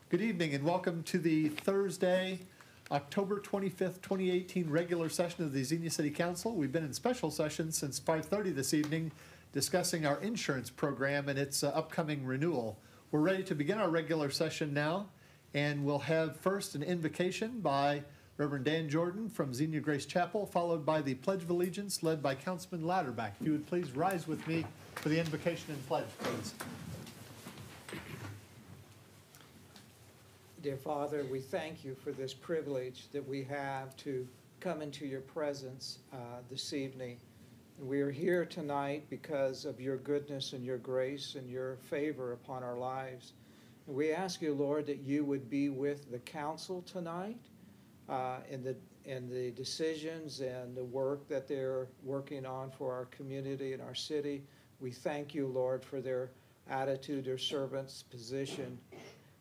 Good evening and welcome to the Thursday, October 25th, 2018 regular session of the Xenia City Council. We've been in special session since 5:30 this evening discussing our insurance program and its upcoming renewal. We're ready to begin our regular session now, and we'll have first an invocation by Reverend Dan Jordan from Xenia Grace Chapel, followed by the Pledge of Allegiance led by Councilman Latterback. If you would please rise with me for the invocation and pledge, please. Dear Father, we thank you for this privilege that we have to come into your presence this evening. We are here tonight because of your goodness and your grace and your favor upon our lives. And we ask you, Lord, that you would be with the council tonight in the decisions and the work that they're working on for our community and our city. We thank you, Lord, for their attitude, their servant's position.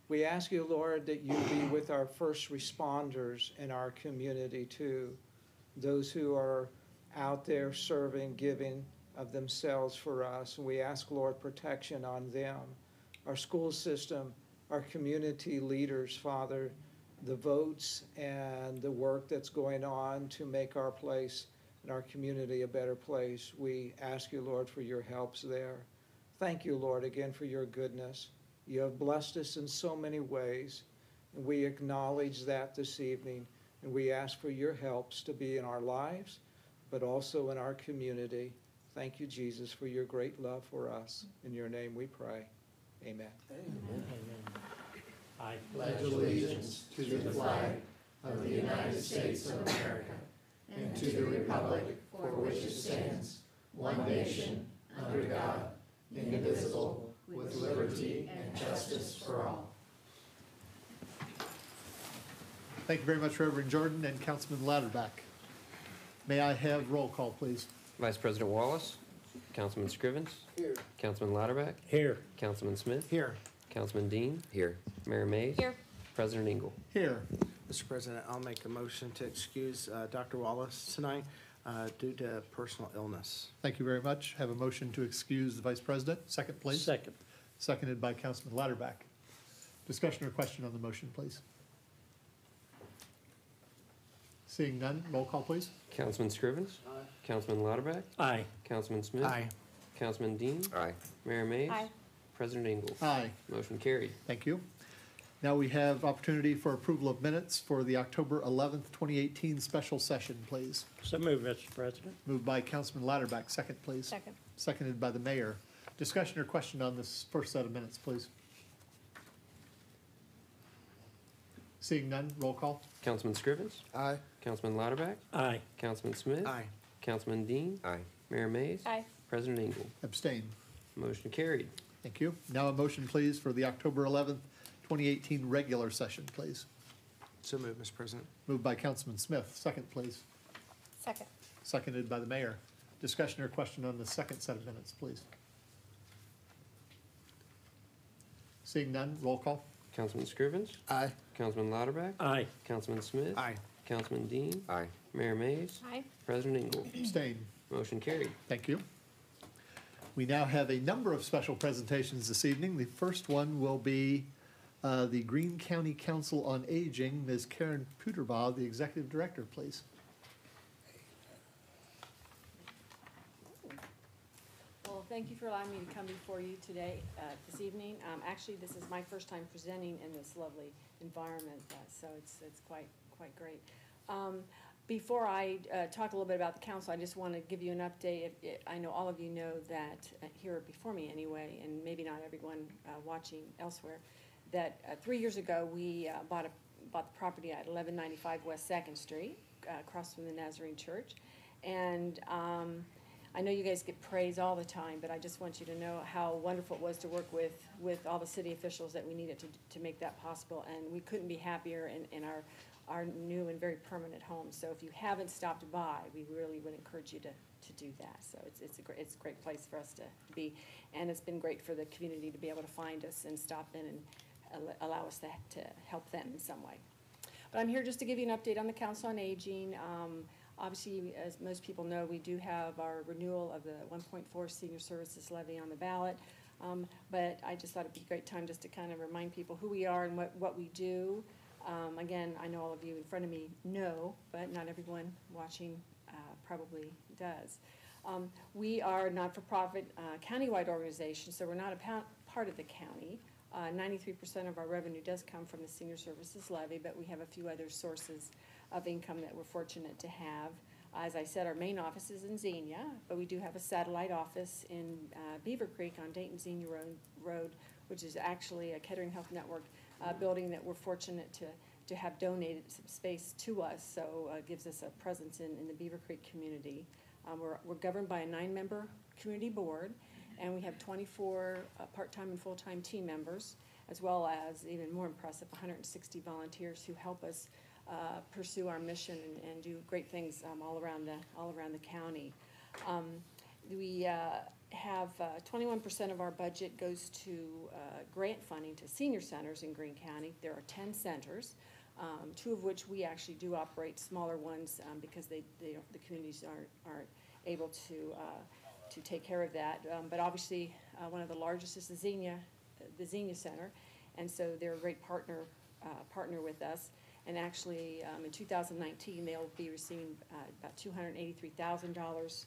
We ask you, Lord, that you be with our first responders in our community too, those who are out there serving, giving of themselves for us. And we ask, Lord, protection on them, our school system, our community leaders, Father, the votes and the work that's going on to make our place and our community a better place. We ask you, Lord, for your helps there. Thank you, Lord, again for your goodness. You have blessed us in so many ways, and we acknowledge that this evening, and we ask for your helps to be in our lives, but also in our community. Thank you, Jesus, for your great love for us. In your name we pray. Amen. Amen. I pledge allegiance to the flag of the United States of America and to the republic for which it stands, one nation, under God, indivisible, with liberty and justice for all. Thank you very much, Reverend Jordan and Councilman Latterback. May I have roll call, please? Vice President Wallace, Councilman Scrivens. Here. Councilman Latterback. Here. Councilman Smith. Here. Councilman Dean. Here. Mayor Mays. Here. President Engel. Here. Mr. President, I'll make a motion to excuse Dr. Wallace tonight due to personal illness. Thank you very much. Have a motion to excuse the Vice President. Second, please. Second. Seconded by Councilman Latterback. Discussion or question on the motion, please. Seeing none, roll call, please. Councilman Scrivens. Aye. Councilman Latterback. Aye. Councilman Smith. Aye. Councilman Dean. Aye. Mayor Mays. Aye. President Engel. Aye. Motion carried. Thank you. Now we have opportunity for approval of minutes for the October 11th, 2018 special session, please. So move, Mr. President. Moved by Councilman Latterback. Second, please. Second. Seconded by the mayor. Discussion or question on this first set of minutes, please. Seeing none, roll call. Councilman Scrivens. Aye. Councilman Latterback. Aye. Councilman Smith. Aye. Councilman Dean. Aye. Mayor Mays. Aye. President Engel. Abstain. Motion carried. Thank you. Now a motion, please, for the October 11th, 2018 regular session, please. So move, Mr. President. Moved by Councilman Smith. Second, please. Second. Seconded by the mayor. Discussion or question on the second set of minutes, please. Seeing none, roll call. Councilman Scrivens. Aye. Councilman Latterback. Aye. Councilman Smith. Aye. Councilman Dean. Aye. Mayor Mays. Aye. President Engel. Abstain. Motion carried. Thank you. We now have a number of special presentations this evening. The first one will be the Greene County Council on Aging. Ms. Karen Puterbaugh, the Executive Director, please. Well, thank you for allowing me to come before you today, this evening. Actually, this is my first time presenting in this lovely environment, so it's quite great. Before I talk a little bit about the council, I just want to give you an update. I know all of you know that here before me anyway, and maybe not everyone watching elsewhere, that 3 years ago we bought the property at 1195 West 2nd Street, across from the Nazarene Church, and I know you guys get praise all the time, but I just want you to know how wonderful it was to work with all the city officials that we needed to make that possible, and we couldn't be happier in our new and very permanent home. So if you haven't stopped by, we really would encourage you to do that. So it's a great place for us to be, and it's been great for the community to be able to find us and stop in and allow us to help them in some way. But I'm here just to give you an update on the Council on Aging. Obviously, as most people know, we do have our renewal of the 1.4 senior services levy on the ballot. But I just thought it'd be a great time just to kind of remind people who we are and what we do. Again, I know all of you in front of me know, but not everyone watching probably does. We are a not-for-profit countywide organization, so we're not a part of the county. 93% of our revenue does come from the senior services levy, but we have a few other sources of income that we're fortunate to have. As I said, our main office is in Xenia, but we do have a satellite office in Beaver Creek on Dayton-Xenia Road, which is actually a Kettering Health Network building that we're fortunate to have donated some space to us, so it gives us a presence in the Beaver Creek community. We're governed by a 9-member community board, and we have 24 part-time and full-time team members, as well as, even more impressive, 160 volunteers who help us pursue our mission and do great things all around the county. We have 21% of our budget goes to grant funding to senior centers in Greene County. There are 10 centers, 2 of which we actually do operate, smaller ones because the communities aren't able to take care of that. But obviously, one of the largest is the Xenia Center, and so they're a great partner with us. And actually, in 2019, they'll be receiving about $283,000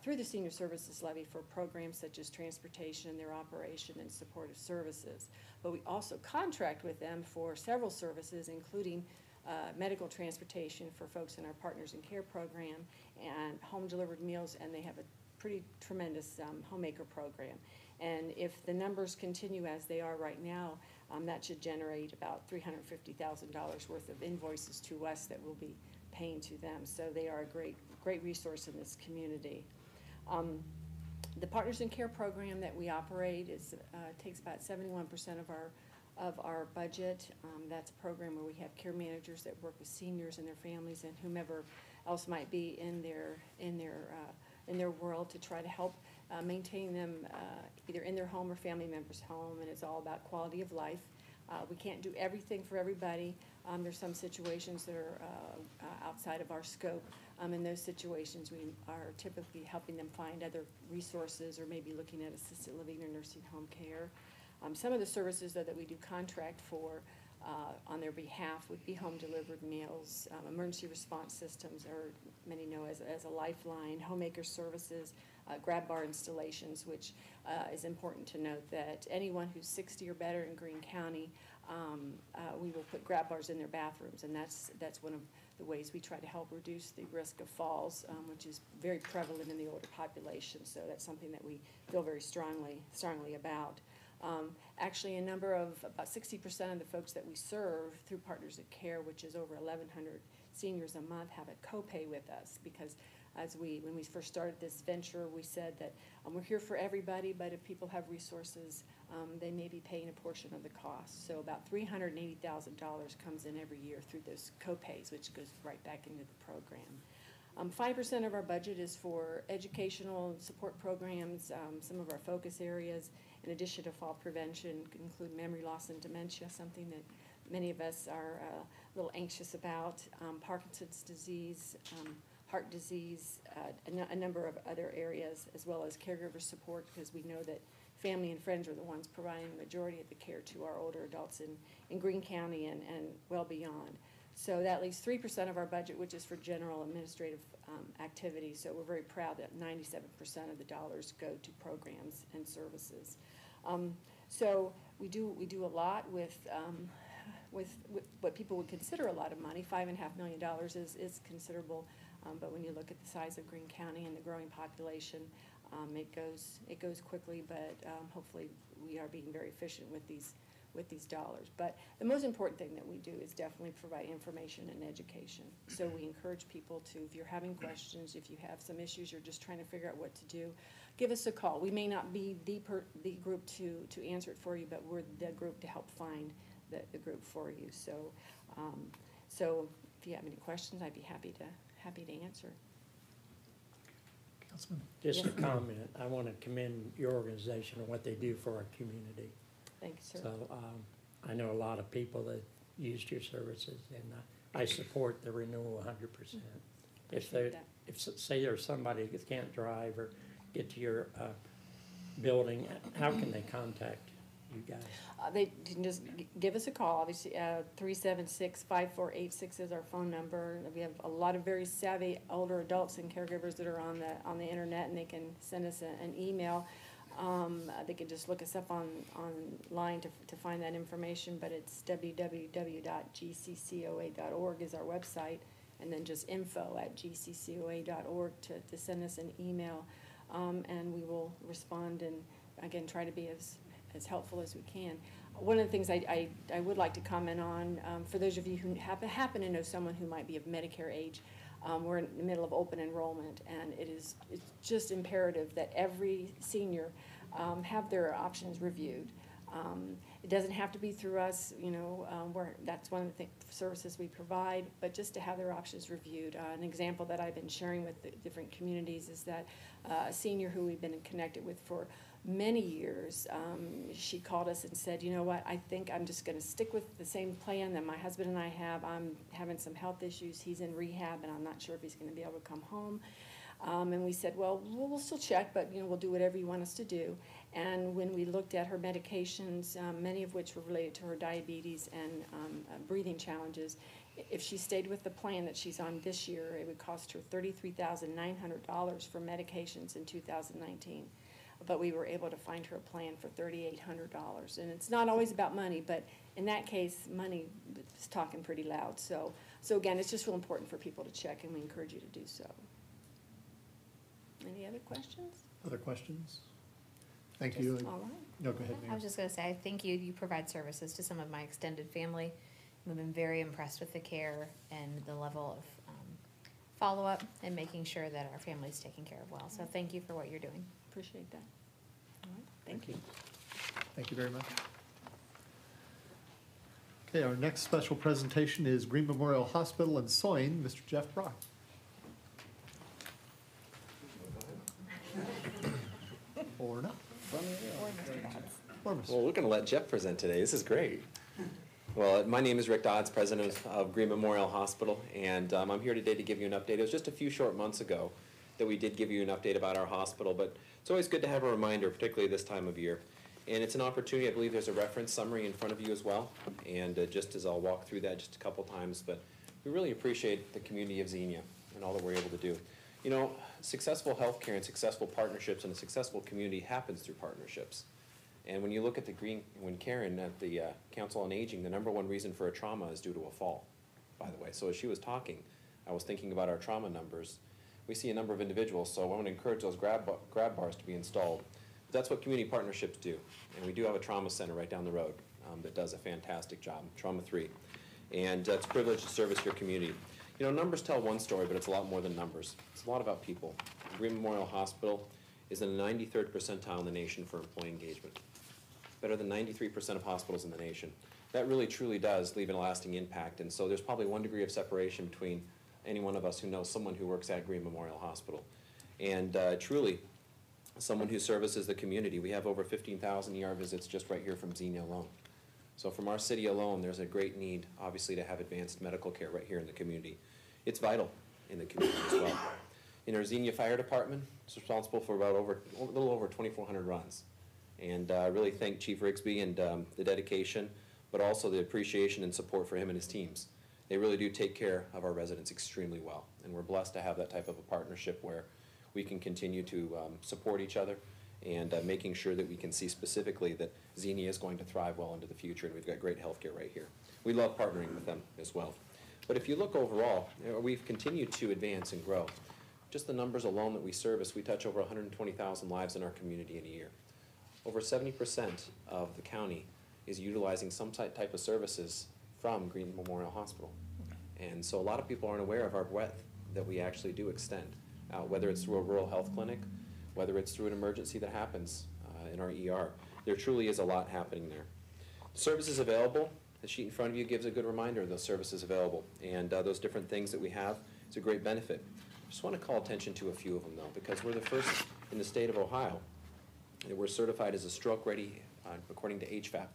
through the Senior Services Levy for programs such as transportation, their operation, and supportive services. But we also contract with them for several services, including medical transportation for folks in our Partners in Care program and home-delivered meals, and they have a pretty tremendous homemaker program. And if the numbers continue as they are right now, that should generate about $350,000 worth of invoices to us that we'll be paying to them. So they are a great resource in this community. The Partners in Care program that we operate takes about 71% of our budget. That's a program where we have care managers that work with seniors and their families and whomever else might be in their world to try to help maintain them either in their home or family member's home, and it's all about quality of life. We can't do everything for everybody. There's some situations that are outside of our scope. In those situations, we are typically helping them find other resources or maybe looking at assisted living or nursing home care. Some of the services that we do contract for on their behalf would be home-delivered meals, emergency response systems, or many know as a lifeline, homemaker services, grab bar installations, which is important to note that anyone who's 60 or better in Greene County, we will put grab bars in their bathrooms, and that's one of the ways we try to help reduce the risk of falls, which is very prevalent in the older population. So that's something that we feel very strongly about. Actually, about 60% of the folks that we serve through Partners in Care, which is over 1,100 seniors a month, have a copay with us because when we first started this venture, we said that we're here for everybody, but if people have resources, they may be paying a portion of the cost. So about $380,000 comes in every year through those copays, which goes right back into the program. 5% of our budget is for educational and support programs. Some of our focus areas, in addition to fall prevention, include memory loss and dementia, something that many of us are a little anxious about, Parkinson's disease, heart disease, a number of other areas, as well as caregiver support, because we know that family and friends are the ones providing the majority of the care to our older adults in Greene County and well beyond. So that leaves 3% of our budget, which is for general administrative activities. So we're very proud that 97% of the dollars go to programs and services. So we do a lot with what people would consider a lot of money. $5.5 million is considerable, but when you look at the size of Greene County and the growing population, it goes quickly. But hopefully we are being very efficient with these dollars. But the most important thing that we do is definitely provide information and education. So we encourage people to, if you're having questions, if you have some issues, you're just trying to figure out what to do, give us a call. We may not be the group to answer it for you, but we're the group to help find the group for you. So if you have any questions, I'd be happy to answer. Councilman? Just Yes. a comment. I want to commend your organization and what they do for our community. Thank you, sir. So I know a lot of people that used your services, and I support the renewal 100%. If Appreciate that. say there's somebody that can't drive or get to your building, how can they contact you guys? They can just give us a call, obviously, 376-5486 is our phone number. We have a lot of very savvy older adults and caregivers that are on the internet, and they can send us an email. They can just look us up online to find that information, but it's www.gccoa.org is our website, and then just info@gccoa.org to send us an email, and we will respond and, again, try to be as helpful as we can. One of the things I would like to comment on, for those of you who happen to know someone who might be of Medicare age, we're in the middle of open enrollment, and it's just imperative that every senior have their options reviewed. It doesn't have to be through us, that's one of the services we provide, but just to have their options reviewed. An example that I've been sharing with the different communities is that a senior who we've been connected with for many years, she called us and said, you know what, I think I'm just gonna stick with the same plan that my husband and I have. I'm having some health issues, he's in rehab, and I'm not sure if he's gonna be able to come home. And we said, well, we'll still check, but we'll do whatever you want us to do. And when we looked at her medications, many of which were related to her diabetes and breathing challenges, if she stayed with the plan that she's on this year, it would cost her $33,900 for medications in 2019. But we were able to find her a plan for $3,800. And it's not always about money, but in that case, money is talking pretty loud. So again, it's just real important for people to check, and we encourage you to do so. Any other questions? Other questions? Thank you. All right. No, go ahead, I Mayor. was just gonna say, I think you provide services to some of my extended family. We've been very impressed with the care and the level of follow-up and making sure that our family's taken care of well. So thank you for what you're doing. Appreciate that. All right. Thank you. Thank you very much. Okay, our next special presentation is Green Memorial Hospital in Soin, Mr. Jeff Brock. Or not. Or Mr. Well, we're going to let Jeff present today. This is great. Well, my name is Rick Dodds, president of Green Memorial Hospital, and I'm here today to give you an update. It was just a few short months ago that we did give you an update about our hospital, but it's always good to have a reminder, particularly this time of year. And it's an opportunity, I believe there's a reference summary in front of you as well, and just as I'll walk through that just a couple times, but we really appreciate the community of Xenia and all that we're able to do. You know, successful healthcare and successful partnerships and a successful community happens through partnerships. And when you look at when Karen at the Council on Aging, the #1 reason for a trauma is due to a fall, by the way. So as she was talking, I was thinking about our trauma numbers. We see a number of individuals, so I want to encourage those grab bars to be installed. But that's what community partnerships do. And we do have a trauma center right down the road that does a fantastic job, Trauma 3. And it's a privilege to service your community. You know, numbers tell one story, but it's a lot more than numbers. It's a lot about people. Green Memorial Hospital is in the 93rd percentile in the nation for employee engagement. Better than 93% of hospitals in the nation. That really truly does leave a lasting impact, and so there's probably 1 degree of separation between any one of us who knows someone who works at Green Memorial Hospital. And truly, someone who services the community. We have over 15,000 ER visits just right here from Xenia alone. So from our city alone, there's a great need, obviously, to have advanced medical care right here in the community. It's vital in the community as well. In our Xenia Fire Department, it's responsible for about a little over 2,400 runs. And I really thank Chief Rigsby and the dedication, but also the appreciation and support for him and his teams. They really do take care of our residents extremely well. And we're blessed to have that type of a partnership where we can continue to support each other and making sure that we can see specifically that Xenia is going to thrive well into the future, and we've got great healthcare right here. We love partnering with them as well. But if you look overall, we've continued to advance and grow. Just the numbers alone that we service, we touch over 120,000 lives in our community in a year. Over 70% of the county is utilizing some type of services from Green Memorial Hospital. And so a lot of people aren't aware of our breadth that we actually do extend, whether it's through a rural health clinic, whether it's through an emergency that happens in our ER. There truly is a lot happening there. Services available, the sheet in front of you gives a good reminder of those services available, and those different things that we have. It's a great benefit. I just want to call attention to a few of them, though, because we're the first in the state of Ohio. We're certified as a stroke-ready, according to HVAP.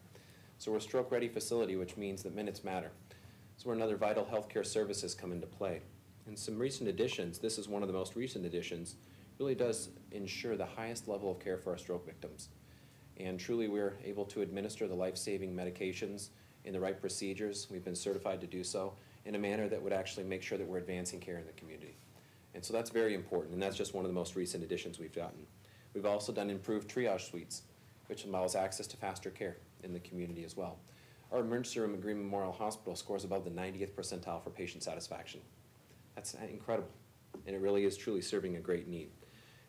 So we're a stroke-ready facility, which means that minutes matter. So where another vital healthcare services come into play. And some recent additions, this is one of the most recent additions, really does ensure the highest level of care for our stroke victims. And truly, we're able to administer the life-saving medications in the right procedures. We've been certified to do so in a manner that would actually make sure that we're advancing care in the community. And so that's very important, and that's just one of the most recent additions we've gotten. We've also done improved triage suites, which allows access to faster care in the community as well. Our emergency room at Green Memorial Hospital scores above the 90th percentile for patient satisfaction. That's incredible, and it really is truly serving a great need.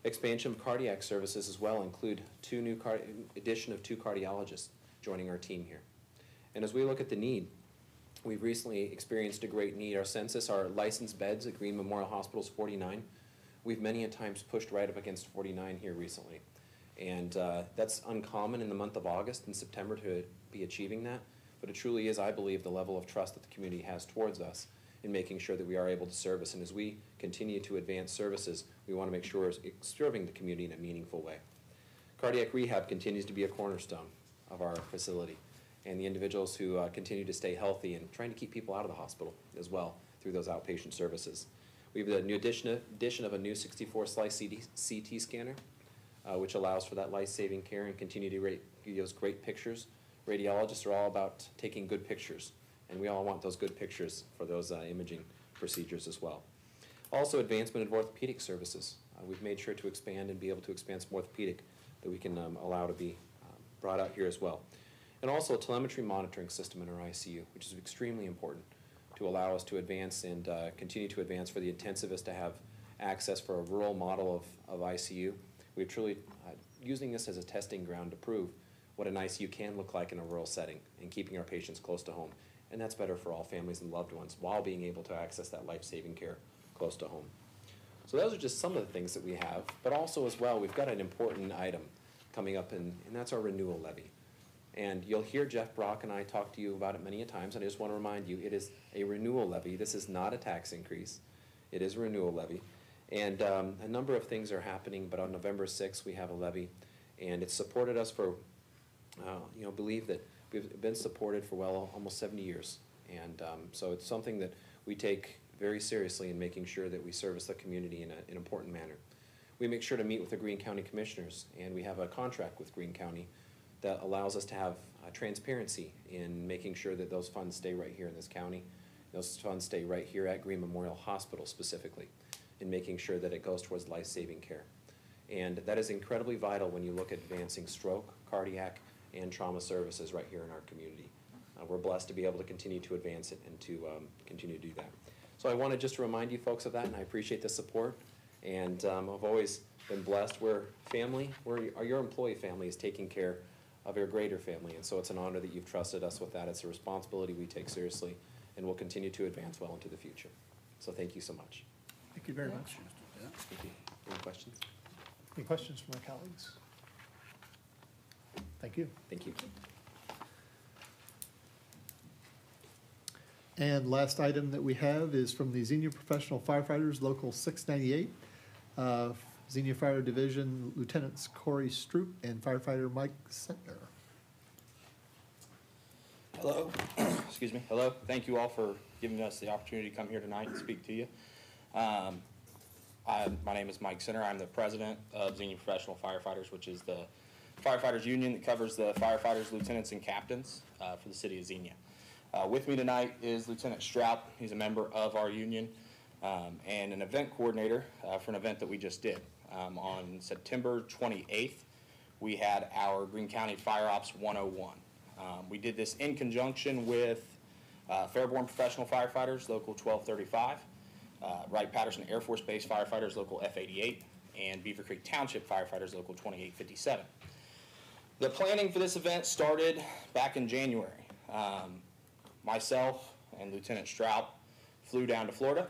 Expansion of cardiac services as well include addition of 2 cardiologists joining our team here. And as we look at the need, we've recently experienced a great need. Our census, our licensed beds at Green Memorial Hospital is 49. We've many a times pushed right up against 49 here recently. And that's uncommon in the month of August and September to be achieving that. But it truly is, I believe, the level of trust that the community has towards us in making sure that we are able to service. And as we continue to advance services, we want to make sure we're serving the community in a meaningful way. Cardiac rehab continues to be a cornerstone of our facility, and the individuals who continue to stay healthy and trying to keep people out of the hospital as well through those outpatient services. We have the new addition of a new 64-slice CT scanner, which allows for that life-saving care and continue to give those great pictures. Radiologists are all about taking good pictures, and we all want those good pictures for those imaging procedures as well. Also, advancement of orthopedic services. We've made sure to expand and be able to expand some orthopedic that we can allow to be brought out here as well. And also a telemetry monitoring system in our ICU, which is extremely important to allow us to advance and continue to advance for the intensivist to have access for a rural model of ICU. We're truly using this as a testing ground to prove what an ICU can look like in a rural setting and keeping our patients close to home. And that's better for all families and loved ones while being able to access that life-saving care close to home. So those are just some of the things that we have, but also as well, we've got an important item coming up, and that's our renewal levy. And you'll hear Jeff Brock and I talk to you about it many a times, and I just want to remind you, it is a renewal levy. This is not a tax increase. It is a renewal levy. And a number of things are happening, but on November 6th, we have a levy, and it's supported us for, believe that we've been supported for, well, almost 70 years. And so it's something that we take very seriously in making sure that we service the community in an important manner. We make sure to meet with the Greene County Commissioners, and we have a contract with Greene County that allows us to have transparency in making sure that those funds stay right here in this county. Those funds stay right here at Green Memorial Hospital specifically, in making sure that it goes towards life-saving care. And that is incredibly vital when you look at advancing stroke, cardiac, and trauma services right here in our community. We're blessed to be able to continue to advance it and to continue to do that. So I wanted just to remind you folks of that, and I appreciate the support. And I've always been blessed. We're family. Your employee family is taking care of your greater family, and so it's an honor that you've trusted us with that. It's a responsibility we take seriously, and we'll continue to advance well into the future. So thank you so much. Thank you very much. Thank you. Any questions? Any questions from my colleagues? Thank you. Thank you. And last item that we have is from the Xenia Professional Firefighters, Local 698. Xenia Fire Division Lieutenants Corey Stroop and Firefighter Mike Sentner. Hello. Excuse me. Hello. Thank you all for giving us the opportunity to come here tonight and speak to you. My name is Mike Sentner. I'm the president of Xenia Professional Firefighters, which is the firefighters union that covers the firefighters, lieutenants, and captains for the city of Xenia. With me tonight is Lieutenant Strout. He's a member of our union and an event coordinator for an event that we just did. On September 28th, we had our Greene County Fire Ops 101. We did this in conjunction with Fairborn Professional Firefighters, Local 1235, Wright-Patterson Air Force Base Firefighters, Local F88, and Beaver Creek Township Firefighters, Local 2857. The planning for this event started back in January. Myself and Lieutenant Strout flew down to Florida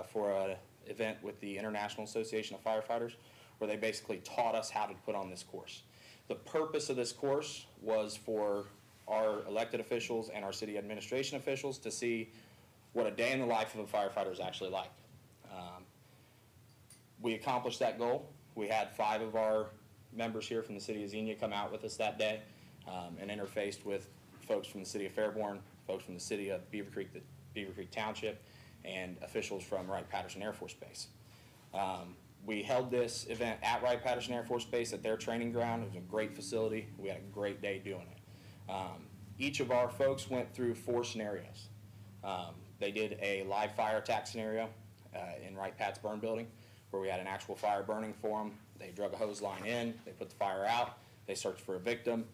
for an event with the International Association of Firefighters, where they basically taught us how to put on this course. The purpose of this course was for our elected officials and our city administration officials to see what a day in the life of a firefighter is actually like. We accomplished that goal. We had 5 of our members here from the city of Xenia come out with us that day and interfaced with folks from the city of Fairborn, folks from the city of Beaver Creek Township, and officials from Wright-Patterson Air Force Base. We held this event at Wright-Patterson Air Force Base at their training ground. It was a great facility. We had a great day doing it. Each of our folks went through 4 scenarios. They did a live fire attack scenario in Wright-Pat's burn building, where we had an actual fire burning for them. They drug a hose line in, they put the fire out, they searched for a victim,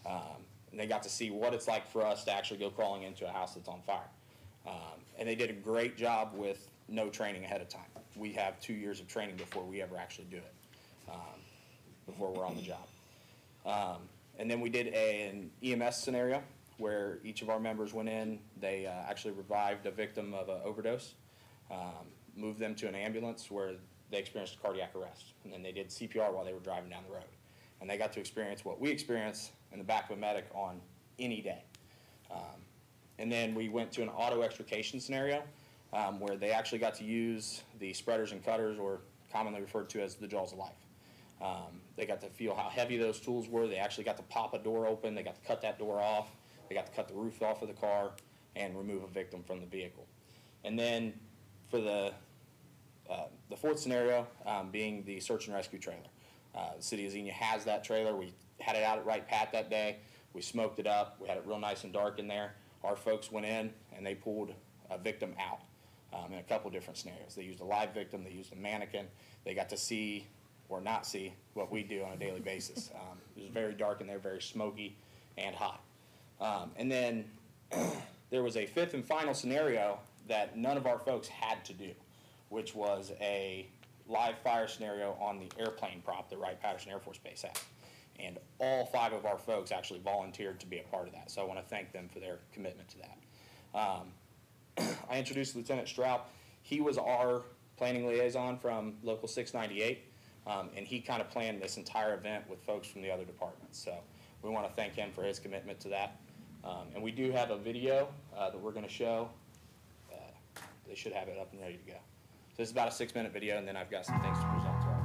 and they got to see what it's like for us to actually go crawling into a house that's on fire. And they did a great job with no training ahead of time. We have 2 years of training before we ever actually do it, before we're on the job. And then we did an EMS scenario where each of our members went in, they actually revived a victim of an overdose, moved them to an ambulance where they experienced cardiac arrest, and then they did CPR while they were driving down the road. And they got to experience what we experience in the back of a medic on any day. And then we went to an auto extrication scenario where they actually got to use the spreaders and cutters, or commonly referred to as the jaws of life. They got to feel how heavy those tools were. They actually got to pop a door open. They got to cut that door off. They got to cut the roof off of the car and remove a victim from the vehicle. And then for the 4th scenario being the search and rescue trailer. The city of Xenia has that trailer. We had it out at Wright-Pat that day. We smoked it up. We had it real nice and dark in there. Our folks went in and they pulled a victim out in a couple different scenarios. They used a live victim. They used a mannequin. They got to see or not see what we do on a daily basis. It was very dark in there, very smoky and hot. And then there was a 5th and final scenario that none of our folks had to do, which was a live fire scenario on the airplane prop that Wright-Patterson Air Force Base had. And all 5 of our folks actually volunteered to be a part of that. So I want to thank them for their commitment to that. I introduced Lieutenant Strout. He was our planning liaison from Local 698, and he kind of planned this entire event with folks from the other departments. So we want to thank him for his commitment to that. And we do have a video that we're going to show. They should have it up and ready to go. So this is about a 6-minute video, and then I've got some things to present to our.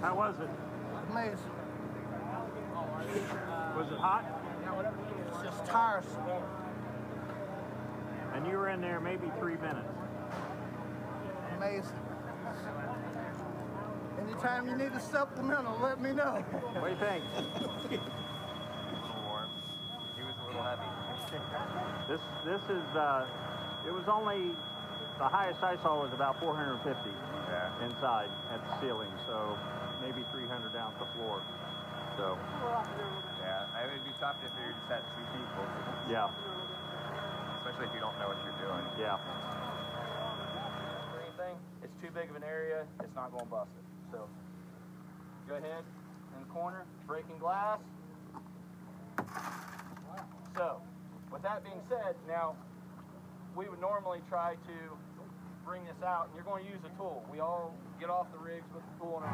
How was it? Amazing. Was it hot? It's just tiresome. And you were in there maybe 3 minutes. Amazing. Anytime you need a supplemental, let me know. What do you think? A little warm. He was a little heavy. This is, it was only, the highest I saw was about 450 inside at the ceiling, so maybe 300 down at the floor. So, yeah, I mean, it'd be tough if you just had 2 people. Yeah. Especially if you don't know what you're doing. Yeah. For anything, it's too big of an area, it's not going to bust it. So, go ahead in the corner, breaking glass. So, with that being said, now, we would normally try to bring this out, and you're going to use a tool. We all get off the rigs with the tool in our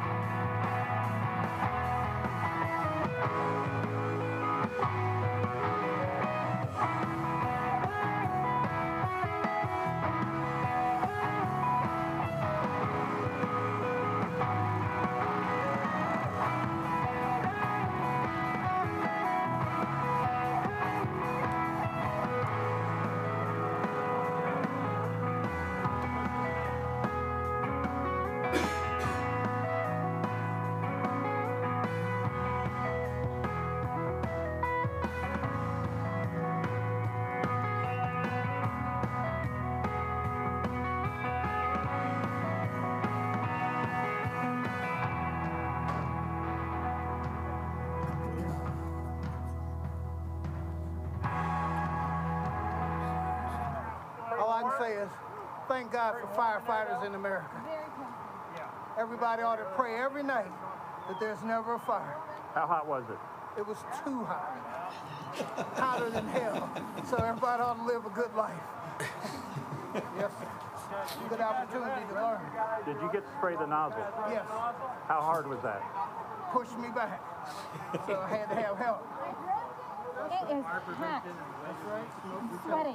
All I can say is, thank God for firefighters in America. Everybody ought to pray every night that there's never a fire. How hot was it? It was too hot. Hotter than hell. So everybody ought to live a good life. Yes, sir. Good opportunity to learn. Did you get to spray the nozzle? Yes. How hard was that? Pushed me back. So I had to have help. It is hot. Sweating.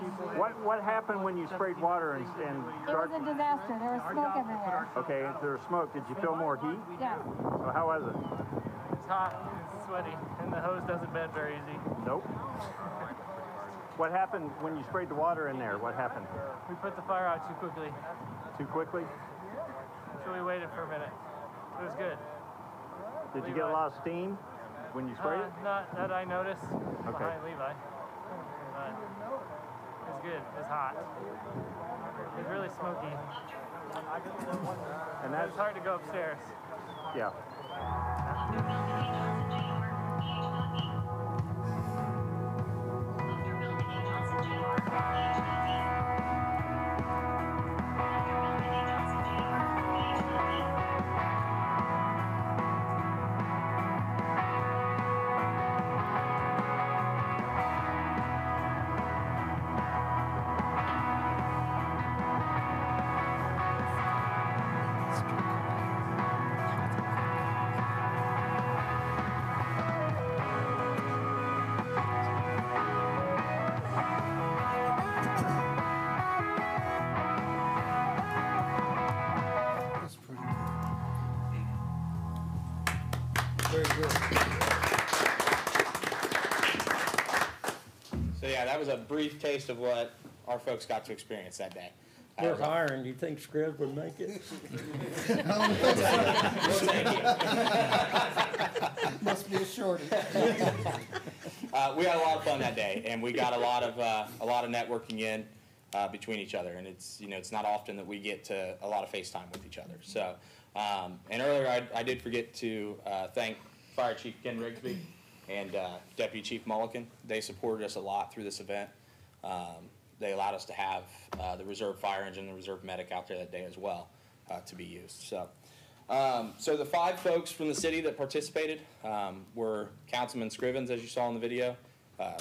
What happened when you sprayed water and It was a disaster. There was smoke everywhere. Okay, if there was smoke, did you feel more heat? Yeah. Well, how was it? It's hot, it's sweaty, and the hose doesn't bend very easy. Nope. What happened when you sprayed the water in there? What happened? We put the fire out too quickly, Too quickly? so we waited for a minute. It was good. Did you get a lot of steam when you sprayed it? Not that I noticed Okay. behind Levi. But it was good. It was hot. It was really smoky. And It's hard to go upstairs. yeah. That's pretty good. Very good. So yeah, that was a brief taste of what our folks got to experience that day. We're hiring, do you think Scribs would make it? Must be a shortage. We had a lot of fun that day, and we got a lot of networking in between each other. And it's not often that we get to a lot of FaceTime with each other. So, and earlier I did forget to thank Fire Chief Ken Rigsby and Deputy Chief Mulligan. They supported us a lot through this event. They allowed us to have the reserve fire engine, the reserve medic out there that day as well to be used. So, so the 5 folks from the city that participated were Councilman Scrivens, as you saw in the video,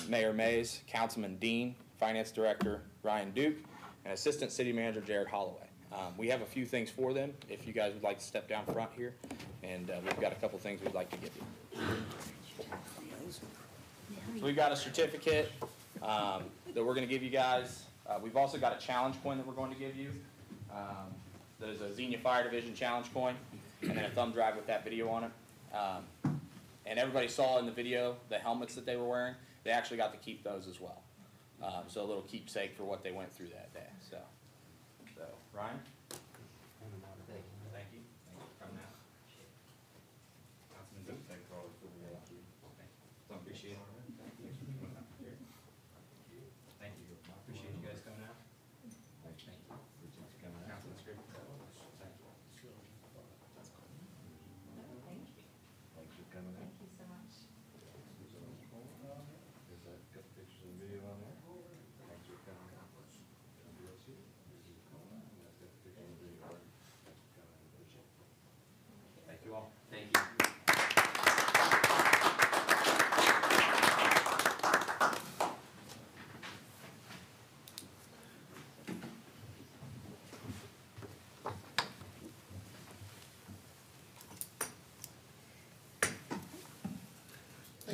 Mayor Mays, Councilman Dean, Finance Director Ryan Duke, and Assistant City Manager Jared Holloway. We have a few things for them if you guys would like to step down front here, and we've got a couple things we'd like to give you. So we've got a certificate that we're going to give you guys. We've also got a challenge coin that we're going to give you. That is a Xenia Fire Division challenge coin, and then a thumb drive with that video on it. And everybody saw in the video the helmets that they were wearing. They actually got to keep those as well. So a little keepsake for what they went through that day. So Ryan? Thank you. Thank you for coming out. Councilman Duke, thank you for all the I appreciate it. Thank you. Thank you. I appreciate you guys coming out. Thank you. Councilman Scribner. Thank you. Thank you for coming out. Thank you so much.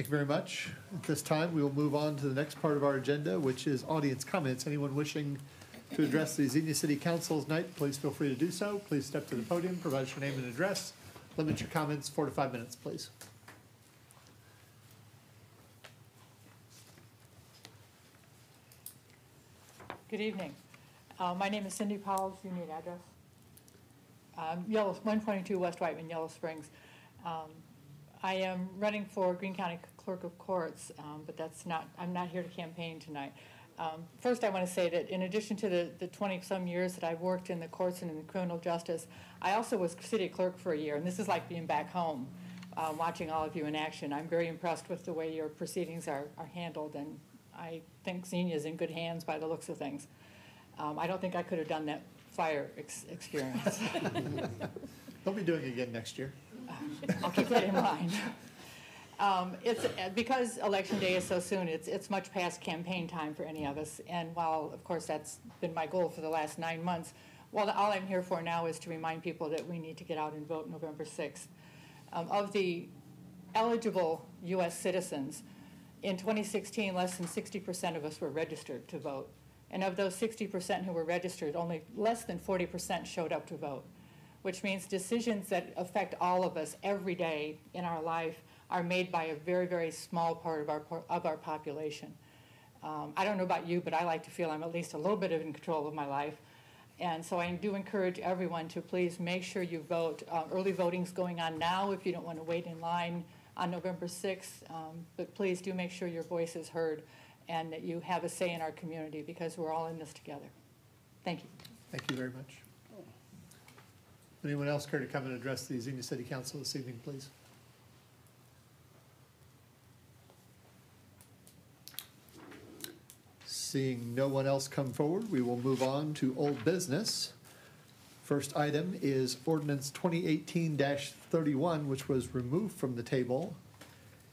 you very much. At this time, we will move on to the next part of our agenda, which is audience comments. Anyone wishing to address the Xenia City Council tonight, please feel free to do so. Please step to the podium, provide us your name and address. Limit your comments 4 to 5 minutes, please. Good evening. My name is Cindy Powell. Do you need address? 122 West Whiteman, Yellow Springs. I am running for Greene County Clerk of Courts, but I'm not here to campaign tonight. First, I want to say that in addition to the 20-some years that I've worked in the courts and in criminal justice, I also was city clerk for a year, and this is like being back home, watching all of you in action. I'm very impressed with the way your proceedings are handled, and I think Xenia is in good hands by the looks of things. I don't think I could have done that fire experience. They'll be doing it again next year. I'll keep that in mind. It's because Election Day is so soon, it's much past campaign time for any of us. And while, of course, that's been my goal for the last 9 months, all I'm here for now is to remind people that we need to get out and vote November 6th. Of the eligible U.S. citizens, in 2016, less than 60% of us were registered to vote. And of those 60% who were registered, only less than 40% showed up to vote, which means decisions that affect all of us every day in our life are made by a very, very small part of our population. I don't know about you, but I like to feel I'm at least a little bit in control of my life. And so I do encourage everyone to please make sure you vote. Early voting's going on now if you don't want to wait in line on November 6th, but please do make sure your voice is heard and that you have a say in our community because we're all in this together. Thank you. Thank you very much. Anyone else care to come and address the Xenia City Council this evening, please? Seeing no one else come forward, we will move on to old business. First item is ordinance 2018-31, which was removed from the table,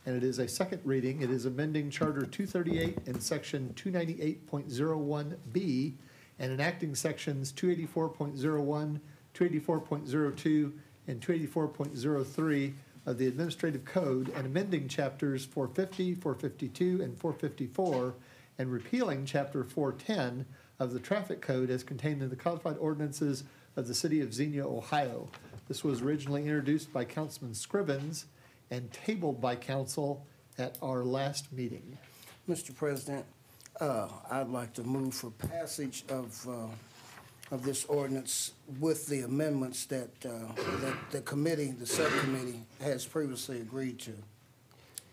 and it is a second reading. It is amending Charter 238 and Section 298.01B and enacting Sections 284.01, 284.02, and 284.03 of the Administrative Code and amending Chapters 450, 452, and 454 and repealing Chapter 410 of the Traffic Code as contained in the codified ordinances of the City of Xenia, Ohio. This was originally introduced by Councilman Scrivens and tabled by council at our last meeting. Mr. President, I'd like to move for passage of this ordinance with the amendments that the committee, the subcommittee, has previously agreed to.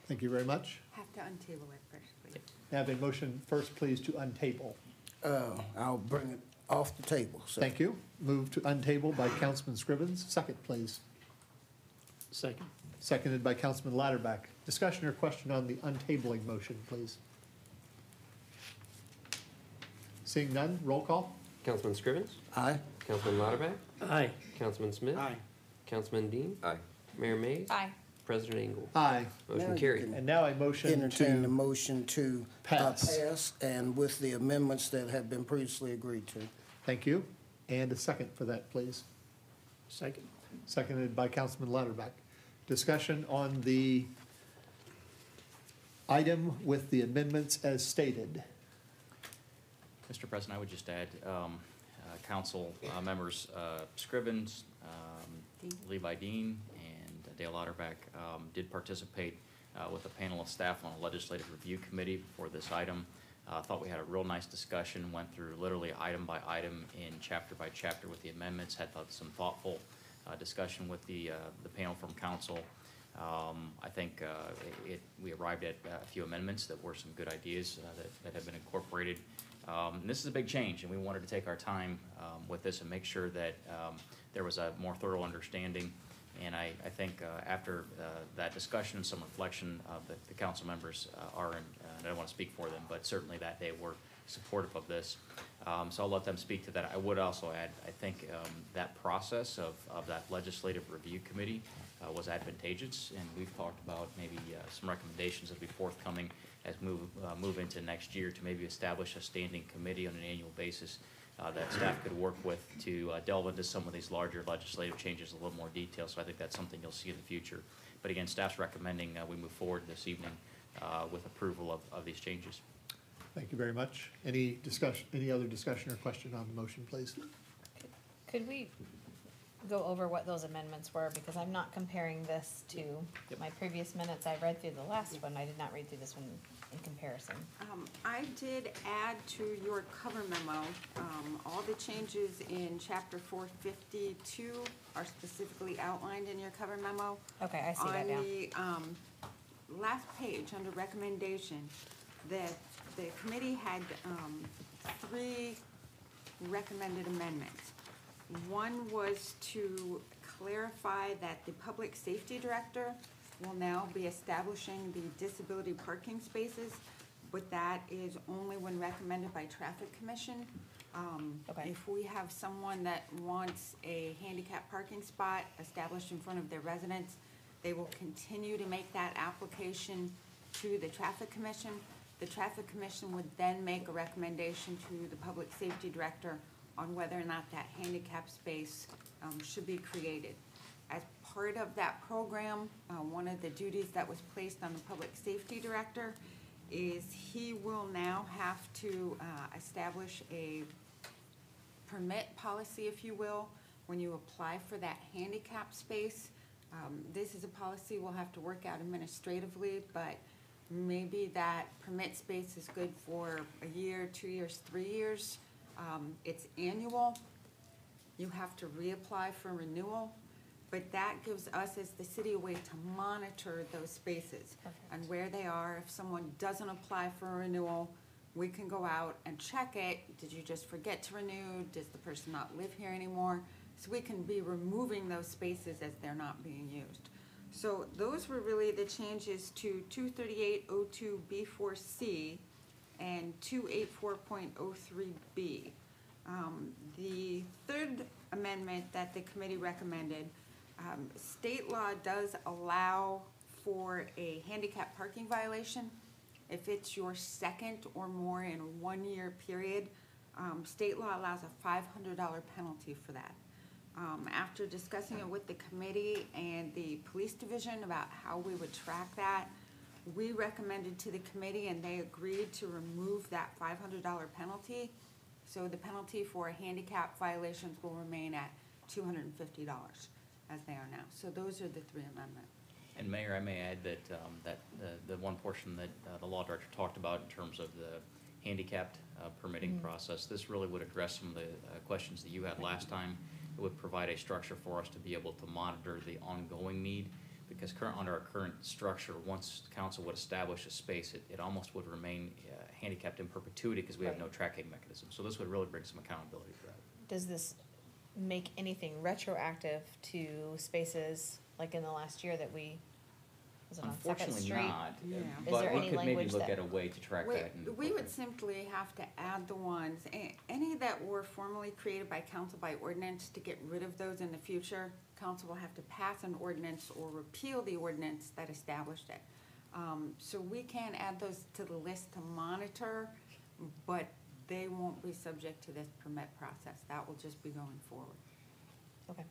Thank you very much. Have to untable it first, please. I have a motion first, please, to untable. I'll bring it off the table. So. Thank you. Move to untable by Councilman Scrivens. Second, please. Second. Seconded by Councilman Latterback. Discussion or question on the untabling motion, please. Seeing none, roll call. Councilman Scrivens? Aye. Councilman Lauterbach? Aye. Councilman Smith? Aye. Councilman Dean? Aye. Mayor Mays? Aye. President Engel? Aye. Motion carried. And now a motion Entertain the to motion to pass. pass and with the amendments that have been previously agreed to. Thank you. And a second for that, please. Second. Seconded by Councilman Latterback. Discussion on the item with the amendments as stated. Mr. President, I would just add, council members Scrivens, Levi Dean, and Dale Lauterbach did participate with a panel of staff on a legislative review committee for this item. I thought we had a real nice discussion, went through literally item by item and chapter by chapter with the amendments, had some thoughtful discussion with the panel from council. I think we arrived at a few amendments that were some good ideas that have been incorporated. And this is a big change, and we wanted to take our time with this and make sure that there was a more thorough understanding. And I think after that discussion and some reflection, the council members are, and I don't want to speak for them, but certainly that day were supportive of this. So I'll let them speak to that. I would also add, I think that process of that legislative review committee was advantageous, and we've talked about maybe some recommendations that will be forthcoming as we move into next year to maybe establish a standing committee on an annual basis that staff could work with to delve into some of these larger legislative changes in a little more detail. So I think that's something you'll see in the future. But again, staff's recommending we move forward this evening with approval of these changes. Thank you very much. Any discussion, any other discussion or question on the motion, please? Could we go over what those amendments were? Because I'm not comparing this to my previous minutes. I read through the last one. I did not read through this one in comparison. I did add to your cover memo, all the changes in chapter 452 are specifically outlined in your cover memo. Okay, I see that now. On the last page, under recommendation, the committee had 3 recommended amendments. One was to clarify that the public safety director will now be establishing the disability parking spaces, but that is only when recommended by traffic commission. If we have someone that wants a handicap parking spot established in front of their residence, they will continue to make that application to the traffic commission. The traffic commission would then make a recommendation to the public safety director on whether or not that handicap space should be created. As part of that program, one of the duties that was placed on the public safety director is he will now have to establish a permit policy, if you will, when you apply for that handicap space. This is a policy we'll have to work out administratively, but maybe that permit space is good for a year, 2 years, 3 years. It's annual. You have to reapply for renewal, but that gives us as the city a way to monitor those spaces and where they are. If someone doesn't apply for a renewal, we can go out and check it. Did you just forget to renew? Does the person not live here anymore? So we can be removing those spaces as they're not being used. So those were really the changes to 23802B4C and 284.03B. The third amendment that the committee recommended, state law does allow for a handicap parking violation. If it's your second or more in a 1-year period, state law allows a $500 penalty for that. After discussing it with the committee and the police division about how we would track that, we recommended to the committee and they agreed to remove that $500 penalty. So the penalty for handicap violations will remain at $250 as they are now. So those are the 3 amendments. And Mayor, I may add that the one portion that the law director talked about in terms of the handicapped permitting process, this really would address some of the questions that you had last time. It would provide a structure for us to be able to monitor the ongoing need, because under our current structure, once council would establish a space, it almost would remain handicapped in perpetuity because we have no tracking mechanism. So this would really bring some accountability for that. Does this make anything retroactive to spaces like in the last year that we, was it on Second Street? Unfortunately not, Is but there we any could maybe language look that- at a way to track that. We would simply have to add the ones, any that were formally created by council by ordinance. To get rid of those in the future, council will have to pass an ordinance or repeal the ordinance that established it. So we can add those to the list to monitor, but they won't be subject to this permit process. That will just be going forward. Okay.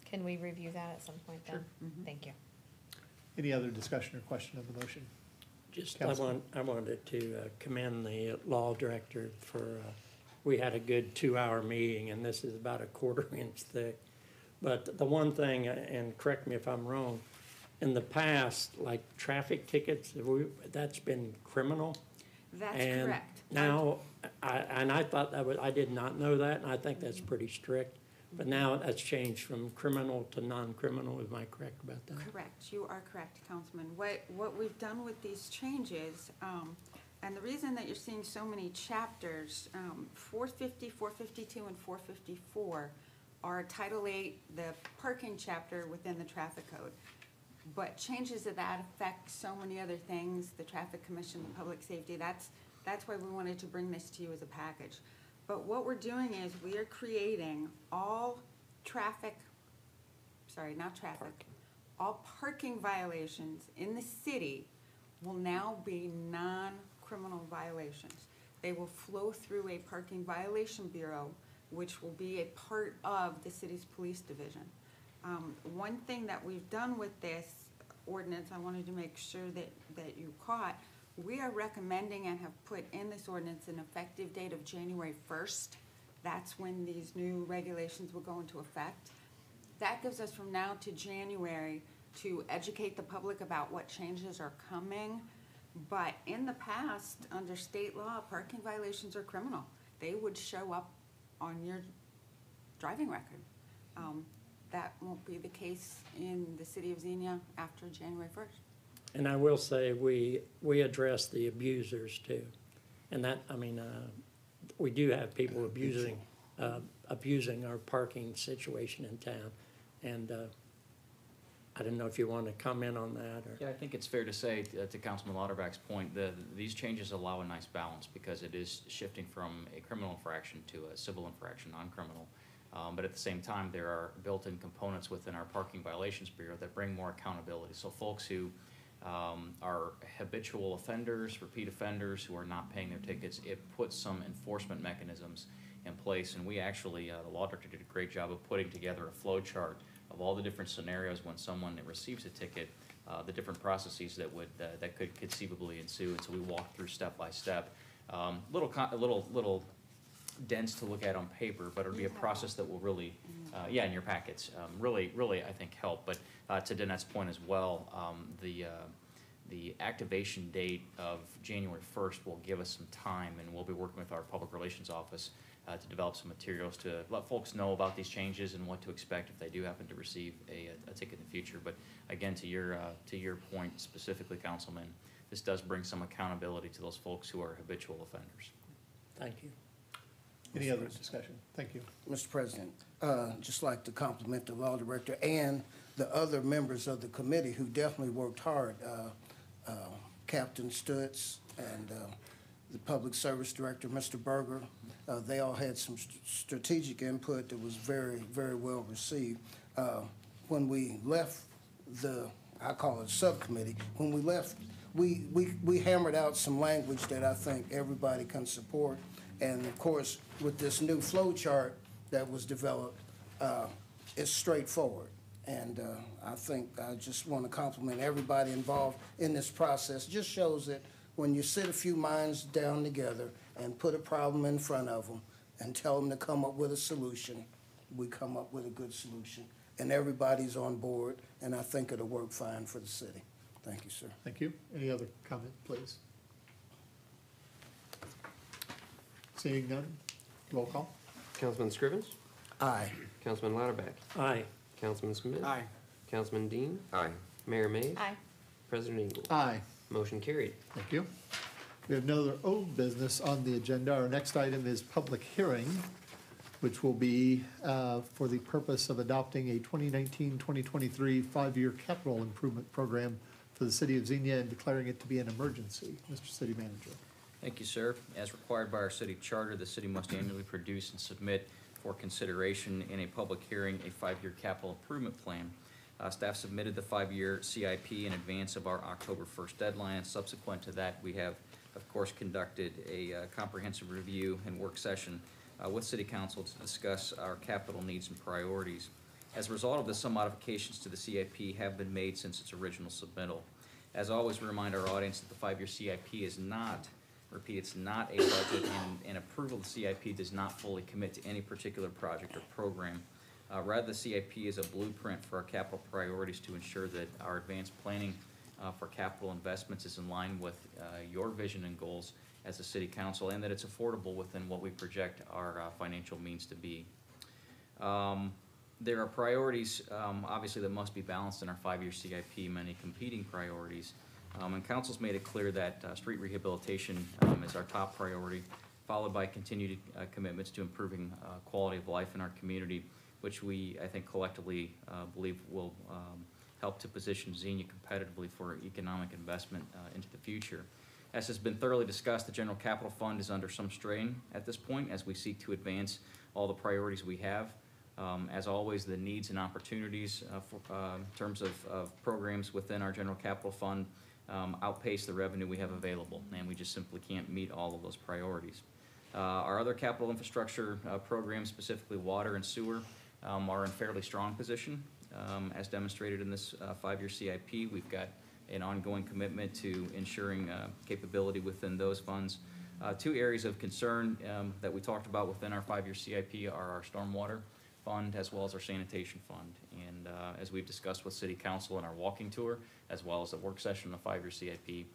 Can we review that at some point then? Sure. Thank you. Any other discussion or question of the motion? Just, I wanted to commend the law director for, we had a good 2-hour meeting, and this is about a 1/4 inch thick. But the one thing, and correct me if I'm wrong, in the past, like traffic tickets, that's been criminal. That's and correct. Now, I thought that was, I did not know that, and I think that's pretty strict. But now that's changed from criminal to non-criminal. Am I correct about that? Correct. You are correct, Councilman. What we've done with these changes, and the reason that you're seeing so many chapters, 450, 452, and 454 are Title 8, the parking chapter within the traffic code. But changes of that affect so many other things, the traffic commission, the public safety. That's why we wanted to bring this to you as a package. But what we're doing is we are creating all all parking violations in the city will now be non-criminal violations. they will flow through a parking violation bureau, which will be a part of the city's police division. One thing that we've done with this ordinance, I wanted to make sure that you caught, we are recommending and have put in this ordinance an effective date of January 1st. That's when these new regulations will go into effect. That gives us from now to January to educate the public about what changes are coming. But in the past, under state law, parking violations are criminal. They would show up on your driving record. That won't be the case in the city of Xenia after January 1st. And I will say, we address the abusers too. And that, I mean, we do have people abusing our parking situation in town. And I didn't know if you want to comment on that or. Yeah, I think it's fair to say, to Councilman Lauterbach's point, these changes allow a nice balance because it is shifting from a criminal infraction to a civil infraction, non-criminal. But at the same time, there are built-in components within our Parking Violations Bureau that bring more accountability. So folks who are habitual offenders, repeat offenders who are not paying their tickets, it puts some enforcement mechanisms in place. And we actually, the law director did a great job of putting together a flow chart of all the different scenarios when someone receives a ticket, the different processes that could conceivably ensue. And so we walk through step by step. Little dense to look at on paper, but it'll be a process that will really, yeah, in your packets, really, I think, help. But to Danette's point as well, the activation date of January 1st will give us some time, and we'll be working with our public relations office to develop some materials to let folks know about these changes and what to expect if they do happen to receive a ticket in the future. But again, to your point specifically, Councilman, this does bring some accountability to those folks who are habitual offenders. Thank you. Any other discussion? Thank you. Mr. President, just like to compliment the law director and the other members of the committee who definitely worked hard. Captain Stutz and the public service director, Mr. Berger, they all had some strategic input that was very, very well received. When we left I call it subcommittee, when we left, we hammered out some language that I think everybody can support. And of course, with this new flow chart that was developed, it's straightforward. And I think I just want to compliment everybody involved in this process. Just shows that when you sit a few minds down together and put a problem in front of them and tell them to come up with a solution, we come up with a good solution. And everybody's on board, and I think it'll work fine for the city. Thank you, sir. Thank you. Any other comment, please? Seeing none, roll call. Councilman Scrivens? Aye. Councilman Lauterbach? Aye. Councilman Smith? Aye. Councilman Dean? Aye. Mayor Mays? Aye. President Engel? Aye. Motion carried. Thank you. We have no other old business on the agenda. Our next item is public hearing, which will be for the purpose of adopting a 2019-2023 five-year capital improvement program for the city of Xenia and declaring it to be an emergency. Mr. City Manager. Thank you, sir. As required by our city charter, the city must annually produce and submit for consideration in a public hearing a five-year capital improvement plan. Staff submitted the five-year CIP in advance of our October 1st deadline, and subsequent to that, we have, of course, conducted a comprehensive review and work session with City Council to discuss our capital needs and priorities. As a result of this, some modifications to the CIP have been made since its original submittal. As always, we remind our audience that the five-year CIP is not, repeat, it's not a budget, and approval of the CIP does not fully commit to any particular project or program. Rather, the CIP is a blueprint for our capital priorities to ensure that our advanced planning for capital investments is in line with your vision and goals as a city council, and that it's affordable within what we project our financial means to be. There are priorities, obviously, that must be balanced in our five-year CIP, many competing priorities. And council's made it clear that street rehabilitation is our top priority, followed by continued commitments to improving quality of life in our community, which we, I think, collectively believe will help to position Xenia competitively for economic investment into the future. As has been thoroughly discussed, the General Capital Fund is under some strain at this point as we seek to advance all the priorities we have. As always, the needs and opportunities in terms of programs within our General Capital Fund outpace the revenue we have available, and we just simply can't meet all of those priorities. Our other capital infrastructure programs, specifically water and sewer, are in fairly strong position. As demonstrated in this 5-year CIP, we've got an ongoing commitment to ensuring capability within those funds. 2 areas of concern that we talked about within our 5-year CIP are our stormwater fund as well as our sanitation fund. And as we've discussed with City Council in our walking tour, as well as the work session in the 5-year CIP,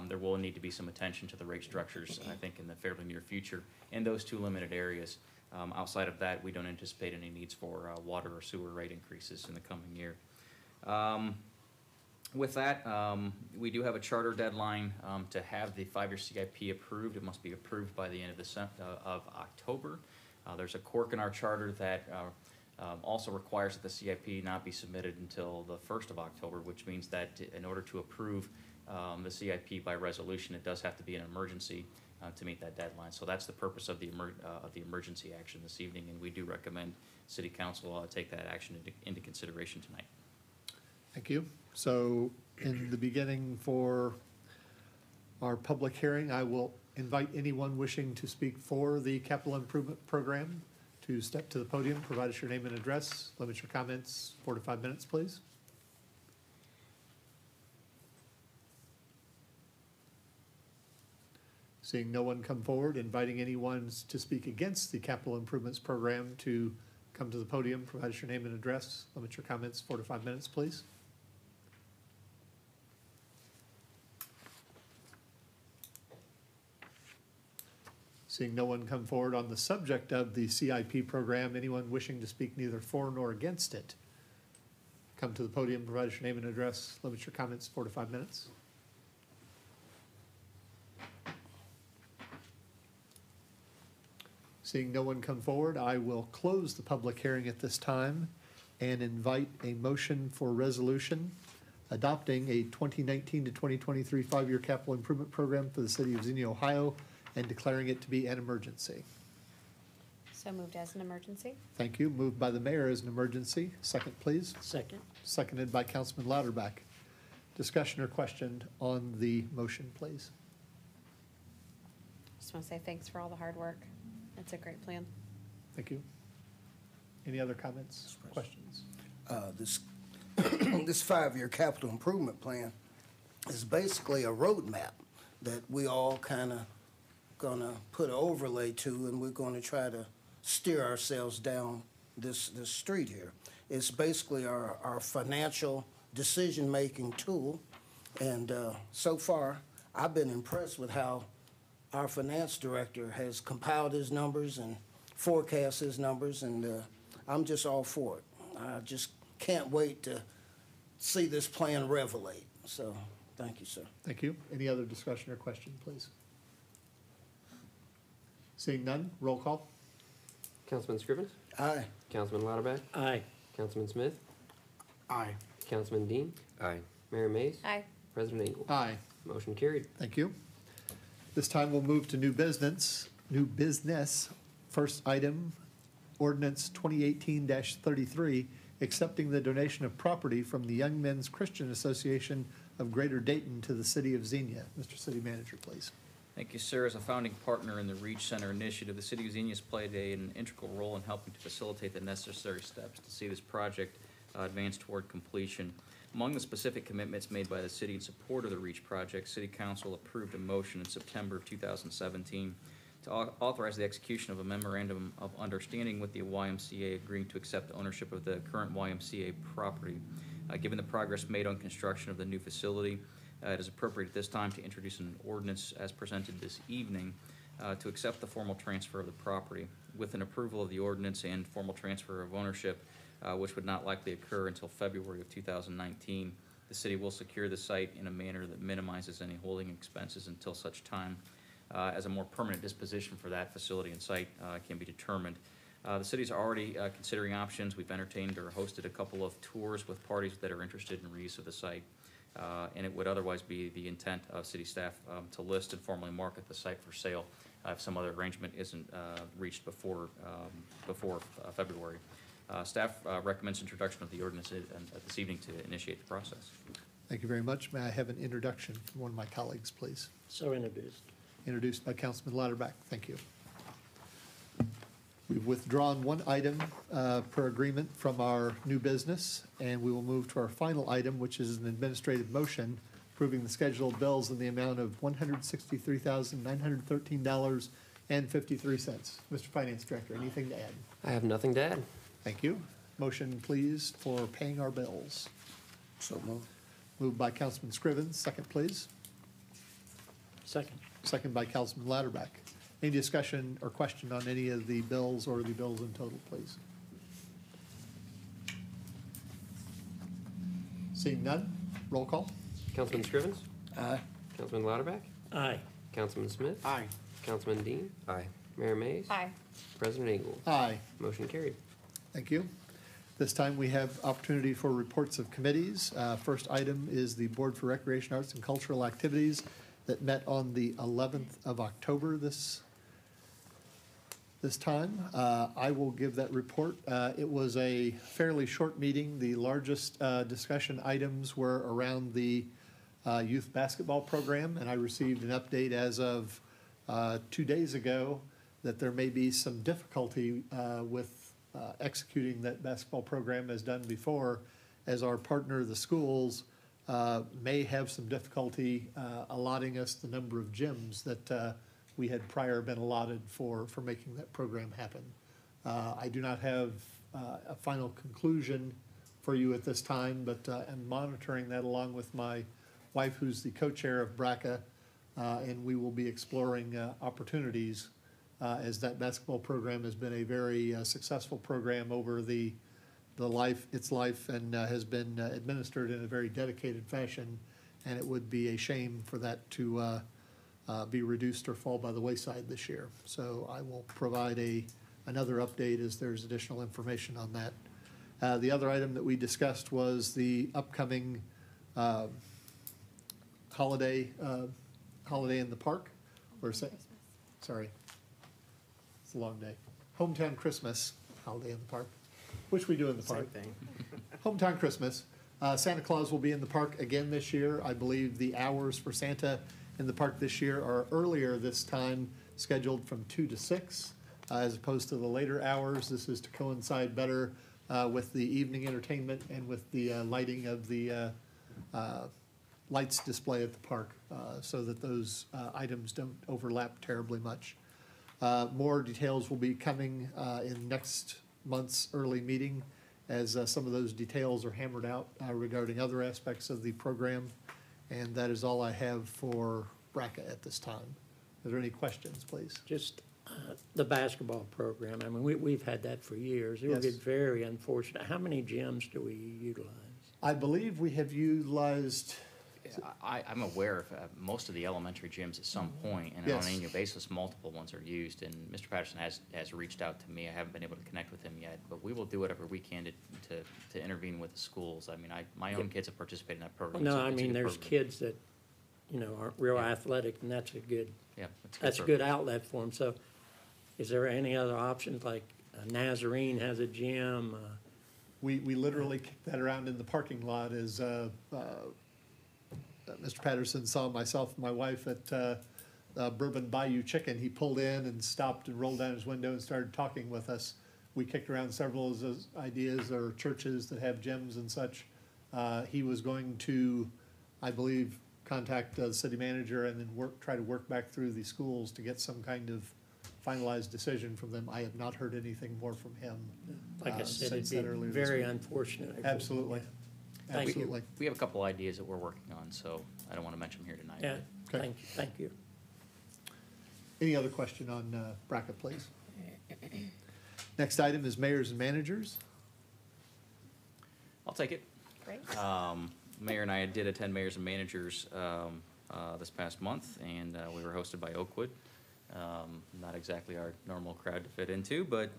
there will need to be some attention to the rate structures, I think, in the fairly near future in those 2 limited areas. Outside of that, we don't anticipate any needs for water or sewer rate increases in the coming year. With that, we do have a charter deadline to have the 5-year CIP approved. It must be approved by the end of October. There's a quirk in our charter that also requires that the CIP not be submitted until the 1st of October, which means that in order to approve the CIP by resolution, it does have to be an emergency to meet that deadline. So that's the purpose of the emergency action this evening, and we do recommend City Council take that action into consideration tonight. Thank you. So in the beginning for our public hearing, I will invite anyone wishing to speak for the capital improvement program to step to the podium, provide us your name and address. Limit your comments 4 to 5 minutes, please. Seeing no one come forward, inviting anyone to speak against the capital improvements program to come to the podium, provide us your name and address. Limit your comments 4 to 5 minutes, please. Seeing no one come forward on the subject of the CIP program, anyone wishing to speak neither for nor against it, come to the podium, provide us your name and address. Limit your comments 4 to 5 minutes. Seeing no one come forward, I will close the public hearing at this time and invite a motion for resolution adopting a 2019 to 2023 5-year capital improvement program for the city of Xenia, Ohio, and declaring it to be an emergency. So moved as an emergency? Thank you. Moved by the mayor as an emergency. Second, please. Second. Seconded by Councilman Lauterbach. Discussion or question on the motion, please. Just want to say thanks for all the hard work. It's a great plan. Thank you. Any other comments, questions? This 5-year capital improvement plan is basically a roadmap that we all kind of gonna put an overlay to, and we're gonna try to steer ourselves down this street here. It's basically our financial decision-making tool, and so far, I've been impressed with how our finance director has compiled his numbers and forecast his numbers, and I'm just all for it. I just can't wait to see this plan revelate. So, thank you, sir. Thank you. Any other discussion or question, please? Seeing none, roll call. Councilman Scrivens? Aye. Councilman Lauterbach? Aye. Councilman Smith? Aye. Councilman Dean? Aye. Mayor Mays? Aye. President Engel? Aye. Motion carried. Thank you. This time we'll move to new business. First item, ordinance 2018-33, accepting the donation of property from the Young Men's Christian Association of Greater Dayton to the city of Xenia. Mr. City Manager, please. Thank you, sir. As a founding partner in the Reach Center initiative, the City of Xenia has played an integral role in helping to facilitate the necessary steps to see this project advance toward completion. Among the specific commitments made by the city in support of the Reach project, City Council approved a motion in September of 2017 to authorize the execution of a memorandum of understanding with the YMCA agreeing to accept ownership of the current YMCA property. Given the progress made on construction of the new facility, it is appropriate at this time to introduce an ordinance as presented this evening to accept the formal transfer of the property. With an approval of the ordinance and formal transfer of ownership, which would not likely occur until February of 2019, the city will secure the site in a manner that minimizes any holding expenses until such time as a more permanent disposition for that facility and site can be determined. The city's already considering options. We've entertained or hosted a couple of tours with parties that are interested in reuse of the site. And it would otherwise be the intent of city staff to list and formally market the site for sale if some other arrangement isn't reached before February. Staff recommends introduction of the ordinance this evening to initiate the process. Thank you very much. May I have an introduction from one of my colleagues, please? So introduced. Introduced by Councilman Lauterbach. Thank you. We've withdrawn one item per agreement from our new business, and we will move to our final item, which is an administrative motion approving the scheduled bills in the amount of $163,913.53. Mr. Finance Director, anything to add? I have nothing to add. Thank you. Motion, please, for paying our bills. So moved. Moved by Councilman Scrivens. Second, please. Second. Second by Councilman Lauterbach. Any discussion or question on any of the bills or the bills in total, please? Seeing none, roll call. Councilman Scrivens? Aye. Councilman Lauterbach? Aye. Councilman Smith? Aye. Councilman Dean? Aye. Mayor Mays? Aye. President Eagle? Aye. Motion carried. Thank you. This time we have opportunity for reports of committees. First item is the Board for Recreation, Arts, and Cultural Activities that met on the 11th of October this time. I will give that report. It was a fairly short meeting. The largest discussion items were around the youth basketball program, and I received an update as of 2 days ago that there may be some difficulty with executing that basketball program as done before, as our partner, the schools, may have some difficulty allotting us the number of gyms that we had prior been allotted for making that program happen. I do not have a final conclusion for you at this time, but I'm monitoring that along with my wife, who's the co-chair of BRCA, and we will be exploring opportunities as that basketball program has been a very successful program over its life and has been administered in a very dedicated fashion, and it would be a shame for that to be reduced or fall by the wayside this year. So I will provide another update as there's additional information on that. The other item that we discussed was the upcoming holiday in the park. Sorry, it's a long day. Hometown Christmas holiday in the park, which we do in the park. Same thing. Hometown Christmas. Santa Claus will be in the park again this year. I believe the hours for Santa in the park this year are earlier this time, scheduled from 2 to 6, as opposed to the later hours. This is to coincide better with the evening entertainment and with the lighting of the lights display at the park, so that those items don't overlap terribly much. More details will be coming in next month's early meeting, as some of those details are hammered out regarding other aspects of the program. And that is all I have for BRCA at this time. Are there any questions, please? Just the basketball program. I mean, we've had that for years. It would Yes. get very unfortunate. How many gyms do we utilize? I believe we have utilized, I'm aware of most of the elementary gyms at some point, and Yes. on an annual basis, multiple ones are used. And Mr. Patterson has reached out to me. I haven't been able to connect with him yet, but we will do whatever we can to intervene with the schools. I mean, my own kids have participated in that program. No, so I it's a mean, good there's program. kids that, aren't real athletic, and that's a good, Yeah, that's a good outlet for them. So is there any other options, like Nazarene has a gym? we literally kicked that around in the parking lot as Mr. Patterson saw myself and my wife at Bourbon Bayou Chicken. He pulled in and stopped and rolled down his window and started talking with us. We kicked around several of those ideas, or churches that have gyms and such. He was going to, I believe, contact the city manager and then try to work back through the schools to get some kind of finalized decision from them. I have not heard anything more from him. Like I said, since it'd that be earlier this very week. unfortunate. Absolutely. Thank you. Absolutely. We have a couple ideas that we're working on, so I don't want to mention them here tonight. Yeah, Okay. thank you. Any other question on BRCA, please? Next item is mayors and managers. I'll take it. Great. Mayor and I did attend Mayors and Managers this past month, and we were hosted by Oakwood. Not exactly our normal crowd to fit into, but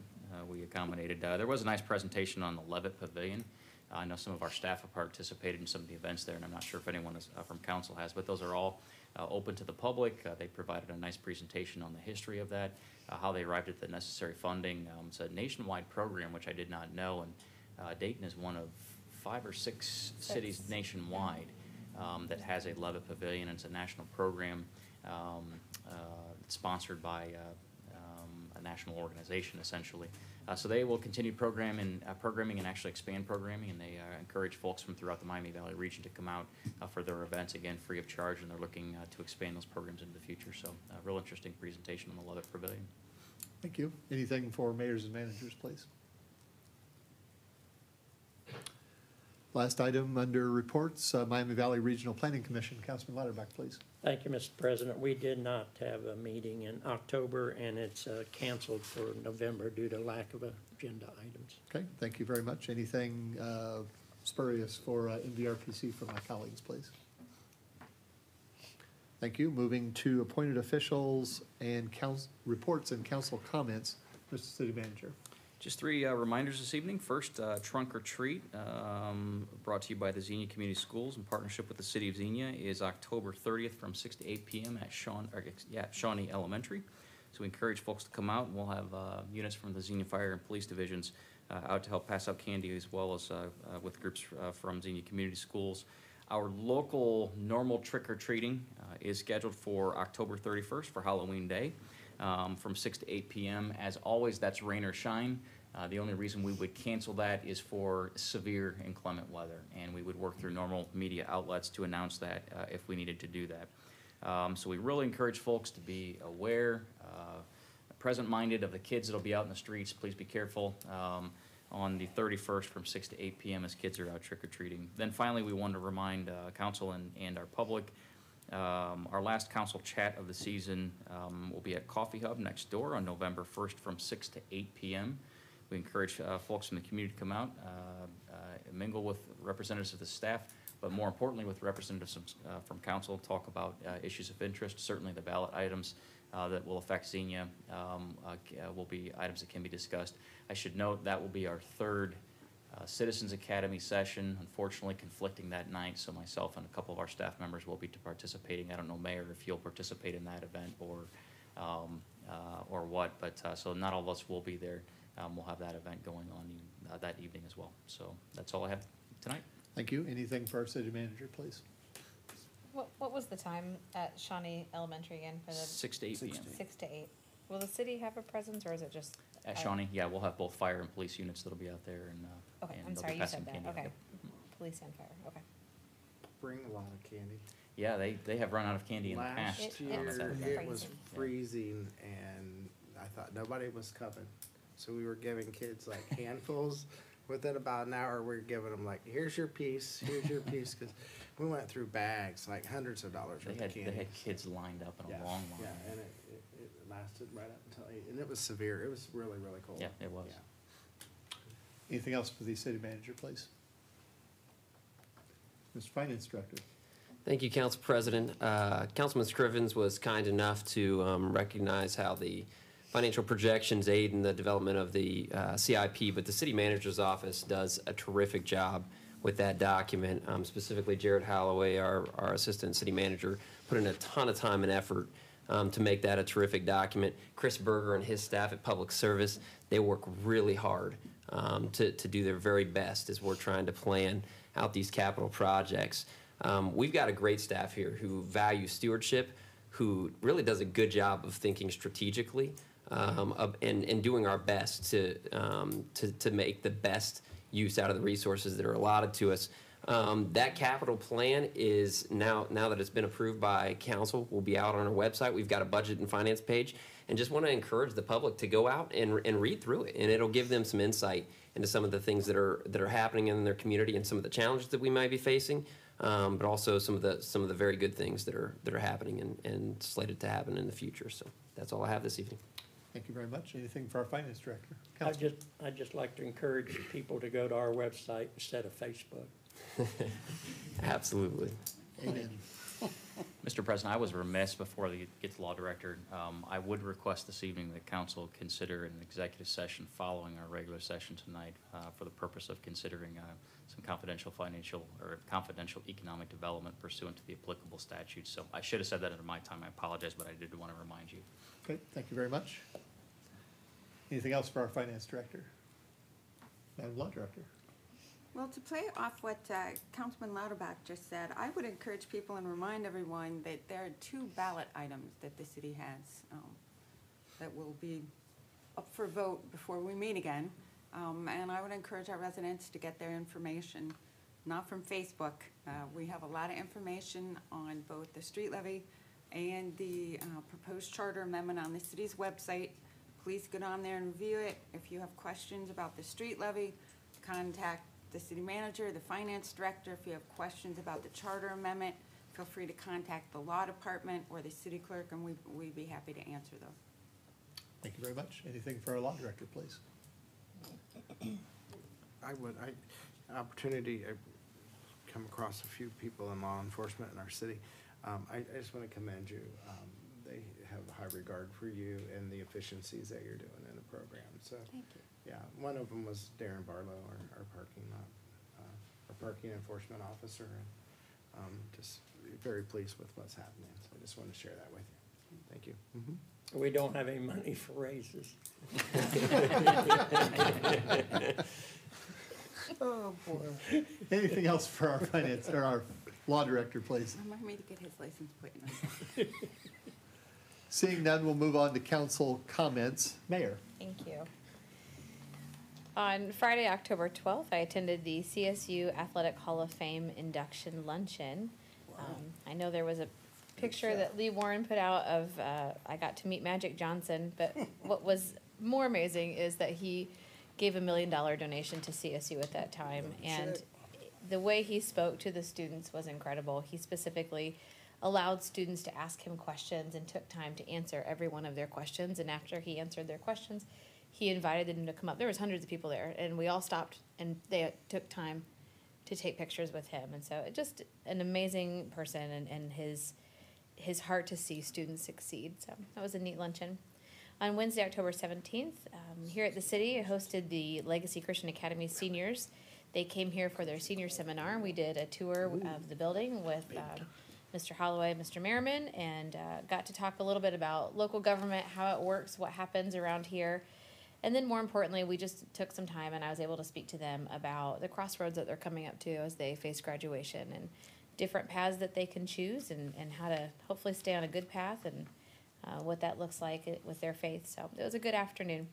we accommodated. There was a nice presentation on the Levitt Pavilion. I know some of our staff have participated in some of the events there, and I'm not sure if anyone from council has, but those are all open to the public. They provided a nice presentation on the history of that, how they arrived at the necessary funding. It's a nationwide program, which I did not know, and Dayton is one of 5 or 6 cities nationwide that has a Levitt Pavilion. It's a national program sponsored by a national organization, essentially. So they will continue programming and actually expand programming, and they encourage folks from throughout the Miami Valley region to come out for their events, again, free of charge, and they're looking to expand those programs into the future. So a real interesting presentation on the Levitt Pavilion. Thank you. Anything for mayors and managers, please? Last item under reports, Miami Valley Regional Planning Commission. Councilman Latterback, please. Thank you, Mr. President. We did not have a meeting in October, and it's canceled for November due to lack of agenda items. Okay, thank you very much. Anything spurious for NVRPC from my colleagues, please? Thank you. Moving to appointed officials and reports and council comments. Mr. City Manager. Just three reminders this evening. First, Trunk or Treat, brought to you by the Xenia Community Schools in partnership with the City of Xenia, is October 30th from 6 to 8 p.m. at Shawnee Elementary. So we encourage folks to come out, and we'll have units from the Xenia Fire and Police Divisions out to help pass out candy, as well as with groups from Xenia Community Schools. Our local normal trick-or-treating is scheduled for October 31st for Halloween Day. From 6 to 8 p.m. As always, that's rain or shine. The only reason we would cancel that is for severe inclement weather, and we would work through normal media outlets to announce that if we needed to do that. So we really encourage folks to be aware, present-minded of the kids that'll be out in the streets. Please be careful on the 31st from 6 to 8 p.m. as kids are out trick-or-treating. Then finally, we want to remind council and our public, our last council chat of the season will be at Coffee Hub next door on November 1st from 6 to 8 p.m. We encourage folks from the community to come out, mingle with representatives of the staff, but more importantly with representatives from council, talk about issues of interest. Certainly the ballot items that will affect Xenia will be items that can be discussed. I should note that will be our third Citizens Academy session, unfortunately conflicting that night, so myself and a couple of our staff members will be participating. I don't know, Mayor, if you'll participate in that event or what, but so not all of us will be there. We'll have that event going on that evening as well. So that's all I have tonight. Thank you. Anything for our city manager, please? What was the time at Shawnee Elementary again? For the 6 to 8 p.m. 6 to 8. Will the city have a presence, or is it just? At Shawnee, yeah, we'll have both fire and police units that'll be out there, and Okay, and I'm they'll sorry, be you passing said that. candy out. Okay. Yep. Police and fire, okay. Bring a lot of candy. Yeah, they have run out of candy in the past. Last It- year, it's it was freezing. freezing, and I thought nobody was coming. So we were giving kids like handfuls. Within about an hour, we were giving them like, here's your piece, because we went through bags, like hundreds of dollars worth of candy. They had kids lined up in a long line. Yeah, and it lasted right up until 8, and it was severe. It was really, really cold. Yeah, it was. Yeah. Anything else for the city manager, please? Mr. Finance Director. Thank you, Council President. Councilman Scrivens was kind enough to recognize how the financial projections aid in the development of the CIP, but the city manager's office does a terrific job with that document. Specifically, Jared Holloway, our assistant city manager, put in a ton of time and effort to make that a terrific document. Chris Berger and his staff at Public Service, they work really hard to do their very best as we're trying to plan out these capital projects. We've got a great staff here who value stewardship, who really does a good job of thinking strategically and doing our best to make the best use out of the resources that are allotted to us. That capital plan is now that it's been approved by council, will be out on our website. We've got a budget and finance page, and just want to encourage the public to go out and read through it, and it'll give them some insight into some of the things that are happening in their community and some of the challenges that we might be facing, but also some of the very good things that are happening and slated to happen in the future. So that's all I have this evening. Thank you very much. Anything for our Finance Director? I'd just like to encourage people to go to our website instead of Facebook. Absolutely. Amen. Mr. President, I was remiss before I get to Law Director. I would request this evening that council consider an executive session following our regular session tonight for the purpose of considering some confidential financial or confidential economic development pursuant to the applicable statutes. So I should have said that under my time. I apologize, but I did want to remind you. Okay, thank you very much. Anything else for our Finance Director? Madam Law Director. Well, to play off what Councilman Lauterbach just said, I would encourage people and remind everyone that there are 2 ballot items that the city has that will be up for vote before we meet again. And I would encourage our residents to get their information, not from Facebook. We have a lot of information on both the street levy and the proposed charter amendment on the city's website. Please get on there and review it. If you have questions about the street levy, contact the city manager, the finance director. If you have questions about the charter amendment, feel free to contact the law department or the city clerk, and we'd be happy to answer those. Thank you very much. Anything for our law director, please? Opportunity, I've come across a few people in law enforcement in our city. I just want to commend you. They have high regard for you and the efficiencies that you're doing in the program. So, thank you. Yeah, one of them was Darren Barlow, our parking enforcement officer, and just very pleased with what's happening. So I just want to share that with you. Thank you. Mm-hmm. We don't have any money for raises. Oh, boy. Anything else for our finance, or our law director, please? Remind me to get his license plate. Seeing none, we'll move on to council comments. Mayor. Thank you. On Friday, October 12th, I attended the CSU Athletic Hall of Fame induction luncheon. I know there was a picture that Lee Warren put out of, I got to meet Magic Johnson, but what was more amazing is that he gave $1 million donation to CSU at that time. And the way he spoke to the students was incredible. He specifically allowed students to ask him questions and took time to answer every one of their questions. And after he answered their questions, he invited them to come up. There was hundreds of people there, and we all stopped, and they took time to take pictures with him. And so just an amazing person, and his heart to see students succeed. So that was a neat luncheon. On Wednesday, October 17th, here at the city, I hosted the Legacy Christian Academy seniors. They came here for their senior seminar. We did a tour of the building with Mr. Holloway, Mr. Merriman, and got to talk a little bit about local government, how it works, what happens around here. And then more importantly, we just took some time, and I was able to speak to them about the crossroads that they're coming up to as they face graduation, and different paths that they can choose, and how to hopefully stay on a good path, and what that looks like with their faith. So it was a good afternoon.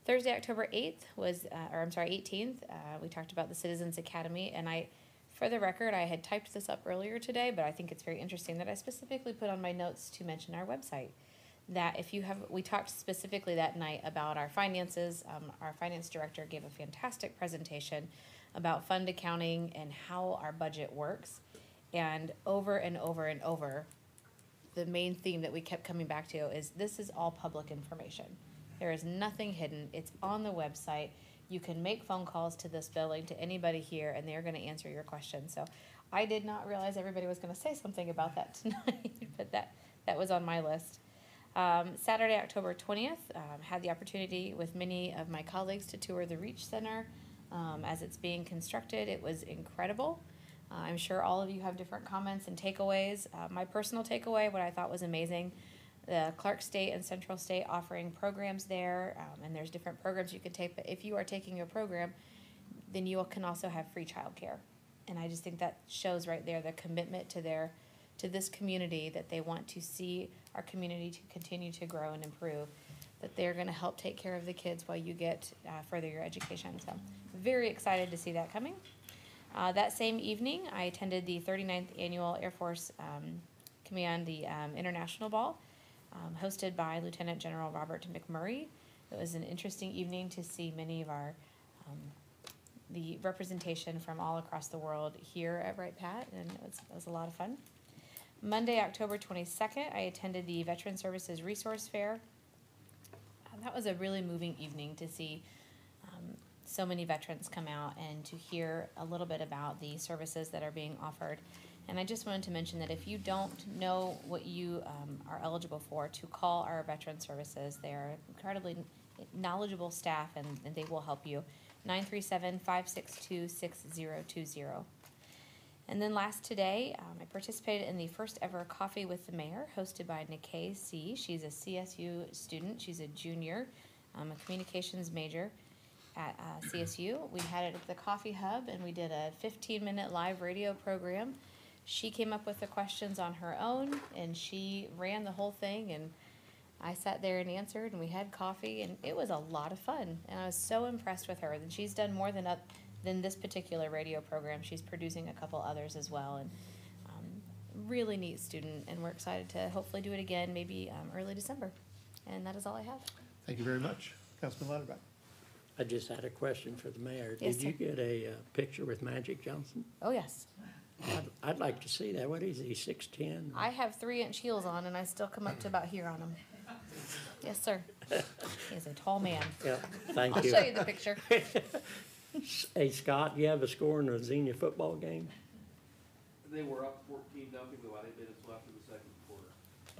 Thursday, October 8th was, 18th, we talked about the Citizens Academy, and for the record, I had typed this up earlier today, but I think it's very interesting that I specifically put on my notes to mention our website. That we talked specifically that night about our finances. Our finance director gave a fantastic presentation about fund accounting and how our budget works. And over and over and over, the main theme that we kept coming back to is this is all public information. There is nothing hidden. It's on the website. You can make phone calls to this building, to anybody here, and they're going to answer your questions. So I did not realize everybody was going to say something about that tonight, but that was on my list. Saturday, October 20th, had the opportunity with many of my colleagues to tour the Reach Center as it's being constructed. It was incredible. I'm sure all of you have different comments and takeaways. My personal takeaway, what I thought was amazing, the Clark State and Central State offering programs there, and there's different programs you can take, but if you are taking a program, then you can also have free childcare. And I just think that shows right there the commitment to this community, that they want to see our community to continue to grow and improve, that they're going to help take care of the kids while you get further your education. So very excited to see that coming. That same evening, I attended the 39th Annual Air Force Command, the International Ball, hosted by Lieutenant General Robert McMurray. It was an interesting evening to see many of our the representation from all across the world here at Wright Pat, and it was a lot of fun. Monday, October 22nd, I attended the Veteran Services Resource Fair. That was a really moving evening to see so many veterans come out and to hear a little bit about the services that are being offered. And I just wanted to mention that if you don't know what you are eligible for, to call our Veteran Services. They are incredibly knowledgeable staff, and they will help you. 937-562-6020. And then last today, I participated in the first ever Coffee with the Mayor, hosted by Nikkei C. She's a CSU student. She's a junior, a communications major. at CSU. We had it at the Coffee Hub, and we did a 15-minute live radio program. She came up with the questions on her own, and she ran the whole thing, and I sat there and answered, and we had coffee, and it was a lot of fun. And I was so impressed with her. And she's done more than this particular radio program. She's producing a couple others as well, and really neat student. And we're excited to hopefully do it again, maybe early December. And that is all I have. Thank you very much. Councilman Lauterbach. I just had a question for the mayor. Yes, Did you sir. get a picture with Magic Johnson? Oh, yes. I'd like to see that. What is he, 6'10"? I have 3-inch heels on, and I still come up to about here on them. Yes, sir. He is a tall man. Yeah, thank I'll you. show you the picture. Hey, Scott, do you have a score in the Xenia football game? They were up 14 nothing with about 8 minutes left in the second quarter.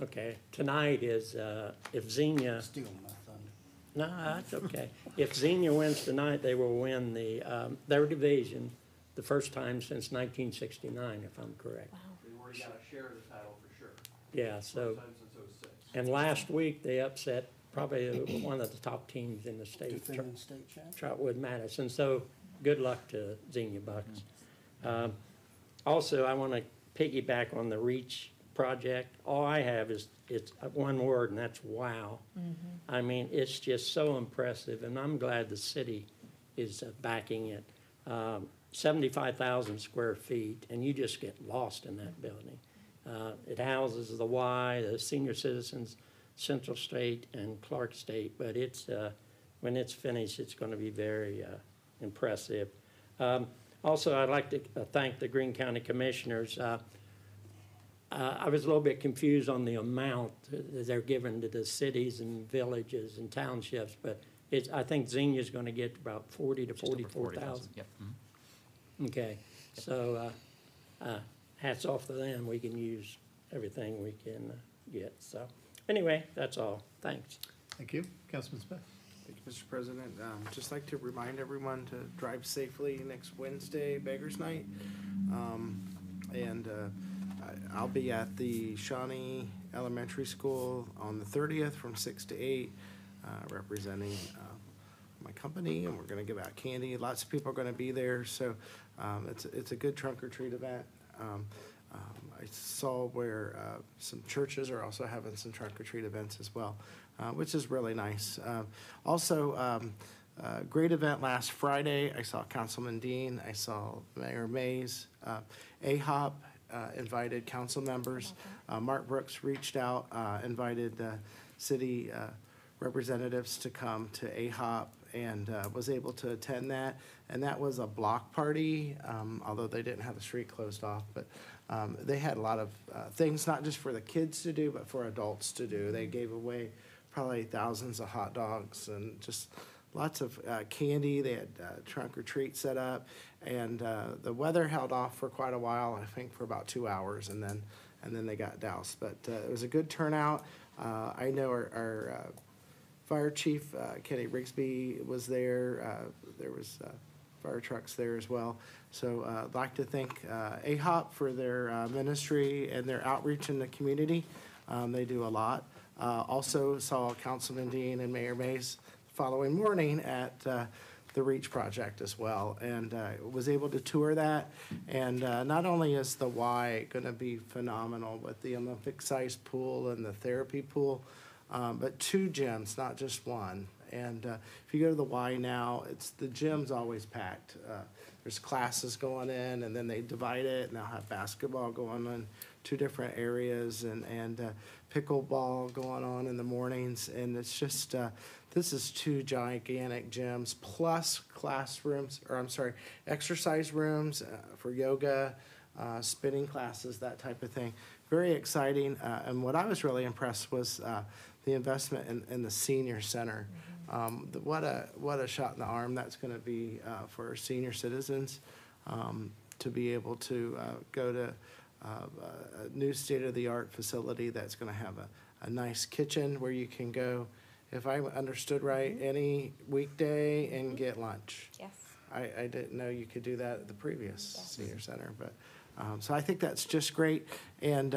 Okay, tonight is, if Xenia, Steal my thunder. no, that's okay. If Xenia wins tonight, they will win their division the first time since 1969, if I'm correct. They've already got a share of the title for sure. Yeah, so, First time since '06. and last week they upset probably one of the top teams in the state, Defending state champion. Trotwood Madison. So good luck to Xenia Bucks. Also, I want to piggyback on the REACH project. All I have is, it's one word, and that's wow. I mean, it's just so impressive, and I'm glad the city is backing it. 75,000 square feet, and you just get lost in that building. It houses the Y, the Senior Citizens, Central State, and Clark State, but it's, when it's finished, it's going to be very impressive. Also, I'd like to thank the Greene County Commissioners. I was a little bit confused on the amount that they're given to the cities and villages and townships, but I think Xenia's going to get about 40 to 44,000. Yep. Okay, so hats off to them. We can use everything we can get. So anyway, that's all. Thanks. Thank you. Councilman Smith. Thank you, Mr. President. Just like to remind everyone to drive safely next Wednesday, Beggars Night. I'll be at the Shawnee Elementary School on the 30th from 6 to 8, representing my company, and we're going to give out candy. Lots of people are going to be there, so it's a good trunk or treat event. I saw where some churches are also having some trunk or treat events as well, which is really nice. Great event last Friday. I saw Councilman Dean. I saw Mayor Mays. AHOP invited council members. Mark Brooks reached out, invited city representatives to come to AHOP, and was able to attend that. And that was a block party, although they didn't have the street closed off. But they had a lot of things, not just for the kids to do, but for adults to do. They gave away probably thousands of hot dogs and just lots of candy. They had trunk or treat set up. And the weather held off for quite a while, I think for about 2 hours, and then they got doused. But it was a good turnout. I know our Fire Chief Kenny Rigsby was there. There was fire trucks there as well. So I'd like to thank AHOP for their ministry and their outreach in the community. They do a lot. Also saw Councilman Dean and Mayor Mays the following morning at the REACH project as well, and was able to tour that. And not only is the Y going to be phenomenal with the Olympic-sized pool and the therapy pool, but 2 gyms, not just one. And if you go to the Y now, the gym's always packed. There's classes going in, and then they divide it, and they'll have basketball going on 2 different areas, and pickleball going on in the mornings. And it's just, this is 2 gigantic gyms, plus classrooms, exercise rooms for yoga, spinning classes, that type of thing. Very exciting. And what I was really impressed was the investment in the senior center. What a shot in the arm that's going to be for senior citizens to be able to go to a new state-of-the-art facility that's going to have a nice kitchen where you can go, if I understood right, any weekday and get lunch. Yes. I didn't know you could do that at the previous senior center, but so I think that's just great. And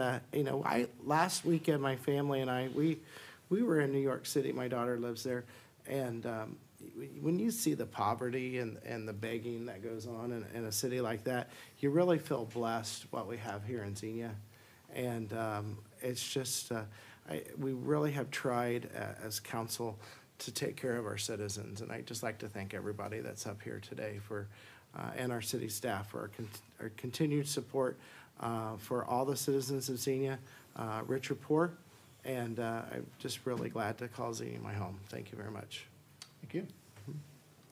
last weekend my family and I we were in New York City. My daughter lives there, and when you see the poverty and the begging that goes on in a city like that, you really feel blessed what we have here in Xenia. And it's just, we really have tried as council to take care of our citizens. And I'd just like to thank everybody that's up here today for, and our city staff for our continued support for all the citizens of Xenia, rich or poor. And I'm just really glad to call Xenia my home. Thank you very much. Thank you.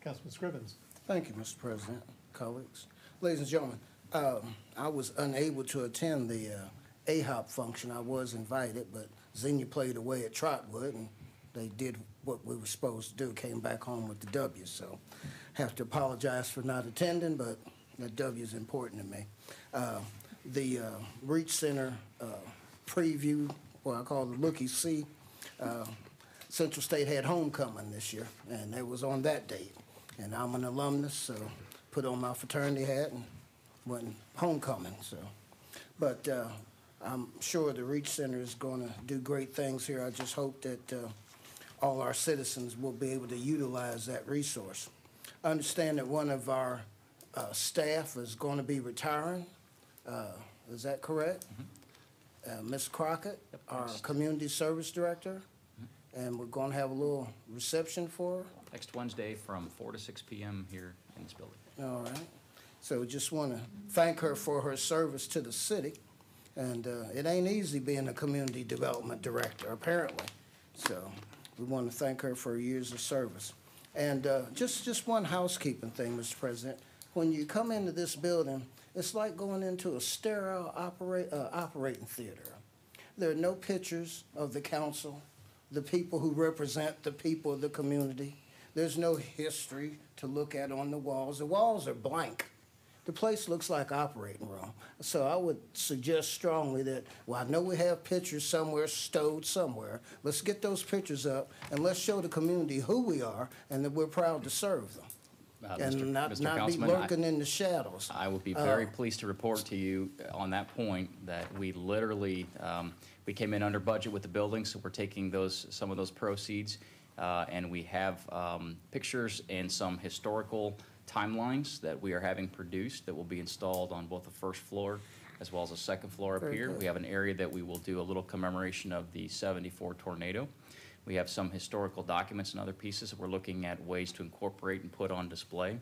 Councilman Scrivens. Thank you, Mr. President, colleagues. Ladies and gentlemen, I was unable to attend the AHOP function. I was invited, but Xenia played away at Trotwood, and they did what we were supposed to do, came back home with the W. So have to apologize for not attending, but the W is important to me. The Reach Center preview, what I call the looky-see, Central State had homecoming this year, and it was on that date. And I'm an alumnus, so put on my fraternity hat and went homecoming. So, but I'm sure the Reach Center is going to do great things here. I just hope that all our citizens will be able to utilize that resource. I understand that one of our staff is going to be retiring. Is that correct? Mm-hmm. Ms. Crockett, our Community Service Director. And we're going to have a little reception for her. Next Wednesday from 4 to 6 p.m. here in this building. All right. So just want to thank her for her service to the city. And it ain't easy being a community development director, apparently. So we want to thank her for her years of service. And just one housekeeping thing, Mr. President. When you come into this building, it's like going into a sterile operating theater. There are no pictures of the council, the people who represent the people of the community. There's no history to look at on the walls. The walls are blank. The place looks like operating room. So I would suggest strongly that, well, I know we have pictures somewhere stowed somewhere. Let's get those pictures up and let's show the community who we are and that we're proud to serve them. And not be lurking in the shadows. I would be very pleased to report to you on that point that we literally, we came in under budget with the building, so we're taking some of those proceeds, and we have pictures and some historical timelines that we are having produced that will be installed on both the first floor as well as the second floor up here. We have an area that we will do a little commemoration of the '74 tornado. We have some historical documents and other pieces that we're looking at ways to incorporate and put on display.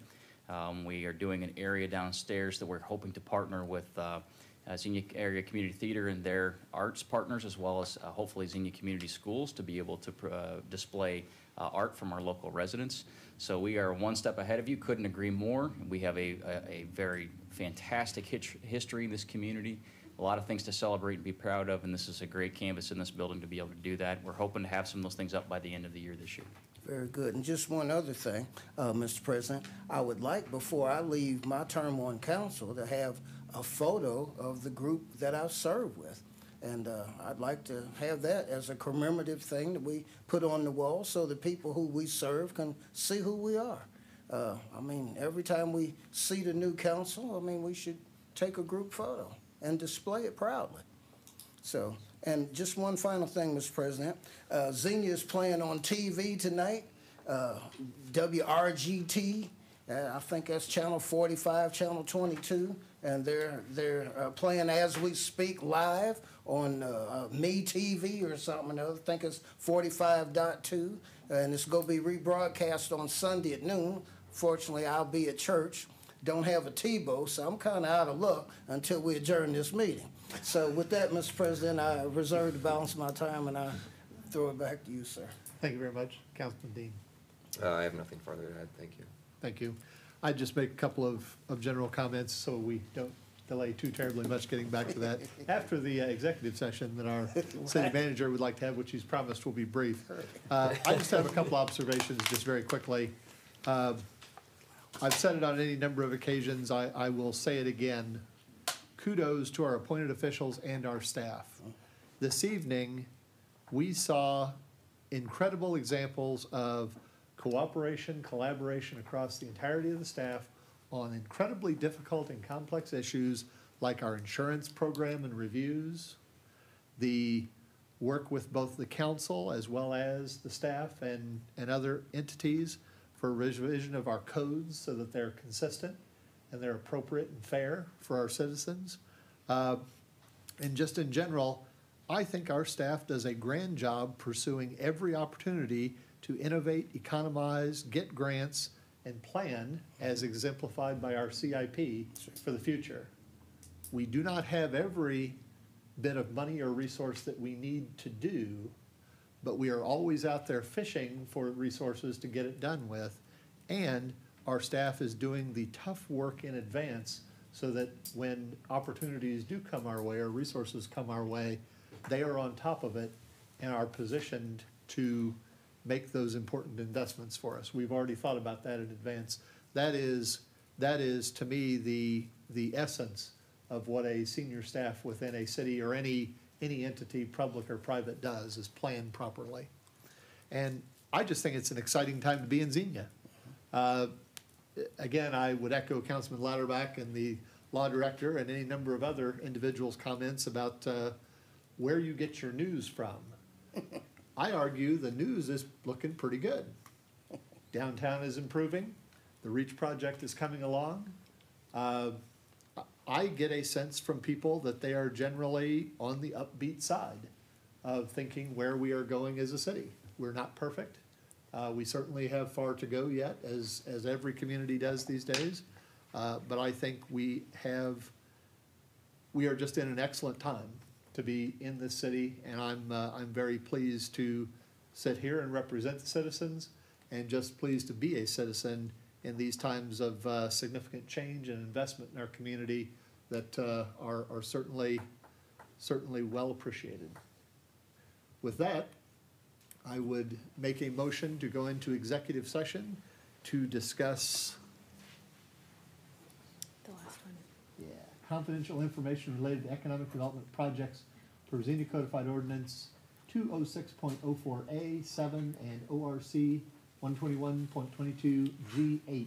We are doing an area downstairs that we're hoping to partner with Xenia Area Community Theater and their arts partners, as well as hopefully Xenia Community Schools, to be able to display art from our local residents. So we are one step ahead of you. Couldn't agree more. We have a very fantastic history in this community. A lot of things to celebrate and be proud of, and this is a great canvas in this building to be able to do that. We're hoping to have some of those things up by the end of the year this year. Very good. And just one other thing, Mr. President, I would like, before I leave my term on council, to have a photo of the group that I serve with. And I'd like to have that as a commemorative thing that we put on the wall so the people who we serve can see who we are. I mean, every time we see the new council, I mean, we should take a group photo and display it proudly. So, and just one final thing, Mr. President. Xenia is playing on TV tonight, WRGT. I think that's channel 45, channel 22, and they're playing as we speak live on Me TV or something or other. I think it's 45.2, and it's going to be rebroadcast on Sunday at noon. Fortunately, I'll be at church. Don't have a TiVo, so I'm kind of out of luck until we adjourn this meeting. So with that, Mr. President, I reserve the balance of my time, and I throw it back to you, sir. Thank you very much. Councilman Dean. I have nothing further to add. Thank you. Thank you. I'd just make a couple of general comments so we don't delay too terribly much getting back to that. After the executive session that our city manager would like to have, which he's promised will be brief. I just have a couple observations just very quickly. I've said it on any number of occasions. I will say it again. Kudos to our appointed officials and our staff. This evening, we saw incredible examples of cooperation, collaboration across the entirety of the staff on incredibly difficult and complex issues like our insurance program and reviews, the work with both the council as well as the staff and other entities for revision of our codes so that they're consistent and they're appropriate and fair for our citizens. And just in general, I think our staff does a grand job pursuing every opportunity to innovate, economize, get grants, and plan as exemplified by our CIP for the future. We do not have every bit of money or resource that we need to do, but we are always out there fishing for resources to get it done with. And our staff is doing the tough work in advance so that when opportunities do come our way or resources come our way, they are on top of it and are positioned to make those important investments for us. We've already thought about that in advance. That is to me the essence of what a senior staff within a city or any entity, public or private, does, is plan properly. And I just think it's an exciting time to be in Xenia. Again, I would echo Councilman Louderback and the law director and any number of other individuals' comments about where you get your news from. I argue the news is looking pretty good. Downtown is improving. The REACH project is coming along. I get a sense from people that they are generally on the upbeat side of thinking where we are going as a city. We're not perfect. We certainly have far to go yet, as every community does these days. But I think we are just in an excellent time to be in this city, and I'm very pleased to sit here and represent the citizens, and just pleased to be a citizen in these times of significant change and investment in our community that are certainly well appreciated. With that, I would make a motion to go into executive session to discuss The last one. confidential information related to economic development projects per Xenia Codified Ordinance 206.04A 7 and ORC 121.22 G8.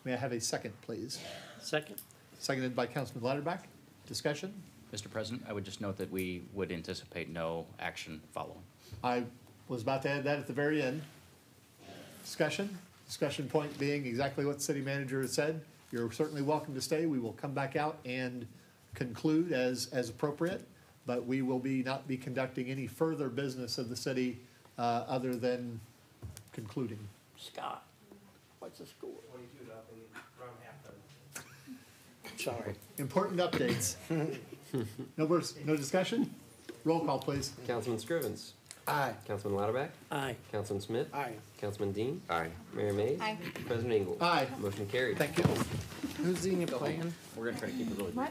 May I have a second, please? Second. Seconded by Councilman Louderback. Discussion? Mr. President, I would just note that we would anticipate no action following. I was about to add that at the very end. Discussion? Discussion point being exactly what the city manager has said. You're certainly welcome to stay. We will come back out and conclude as appropriate, but we will not be conducting any further business of the city other than concluding. Scott, what's the score? 22 up and around half. Sorry. Important updates. No discussion? Roll call, please. Councilman Scrivens. Aye. Councilman Louderback. Aye. Councilman Smith. Aye. Councilman Dean. Aye. Mayor Mays. Aye. President Ingle. Aye. Motion carried. Thank you. Who's Xenia playing? We're gonna try to keep it really brief.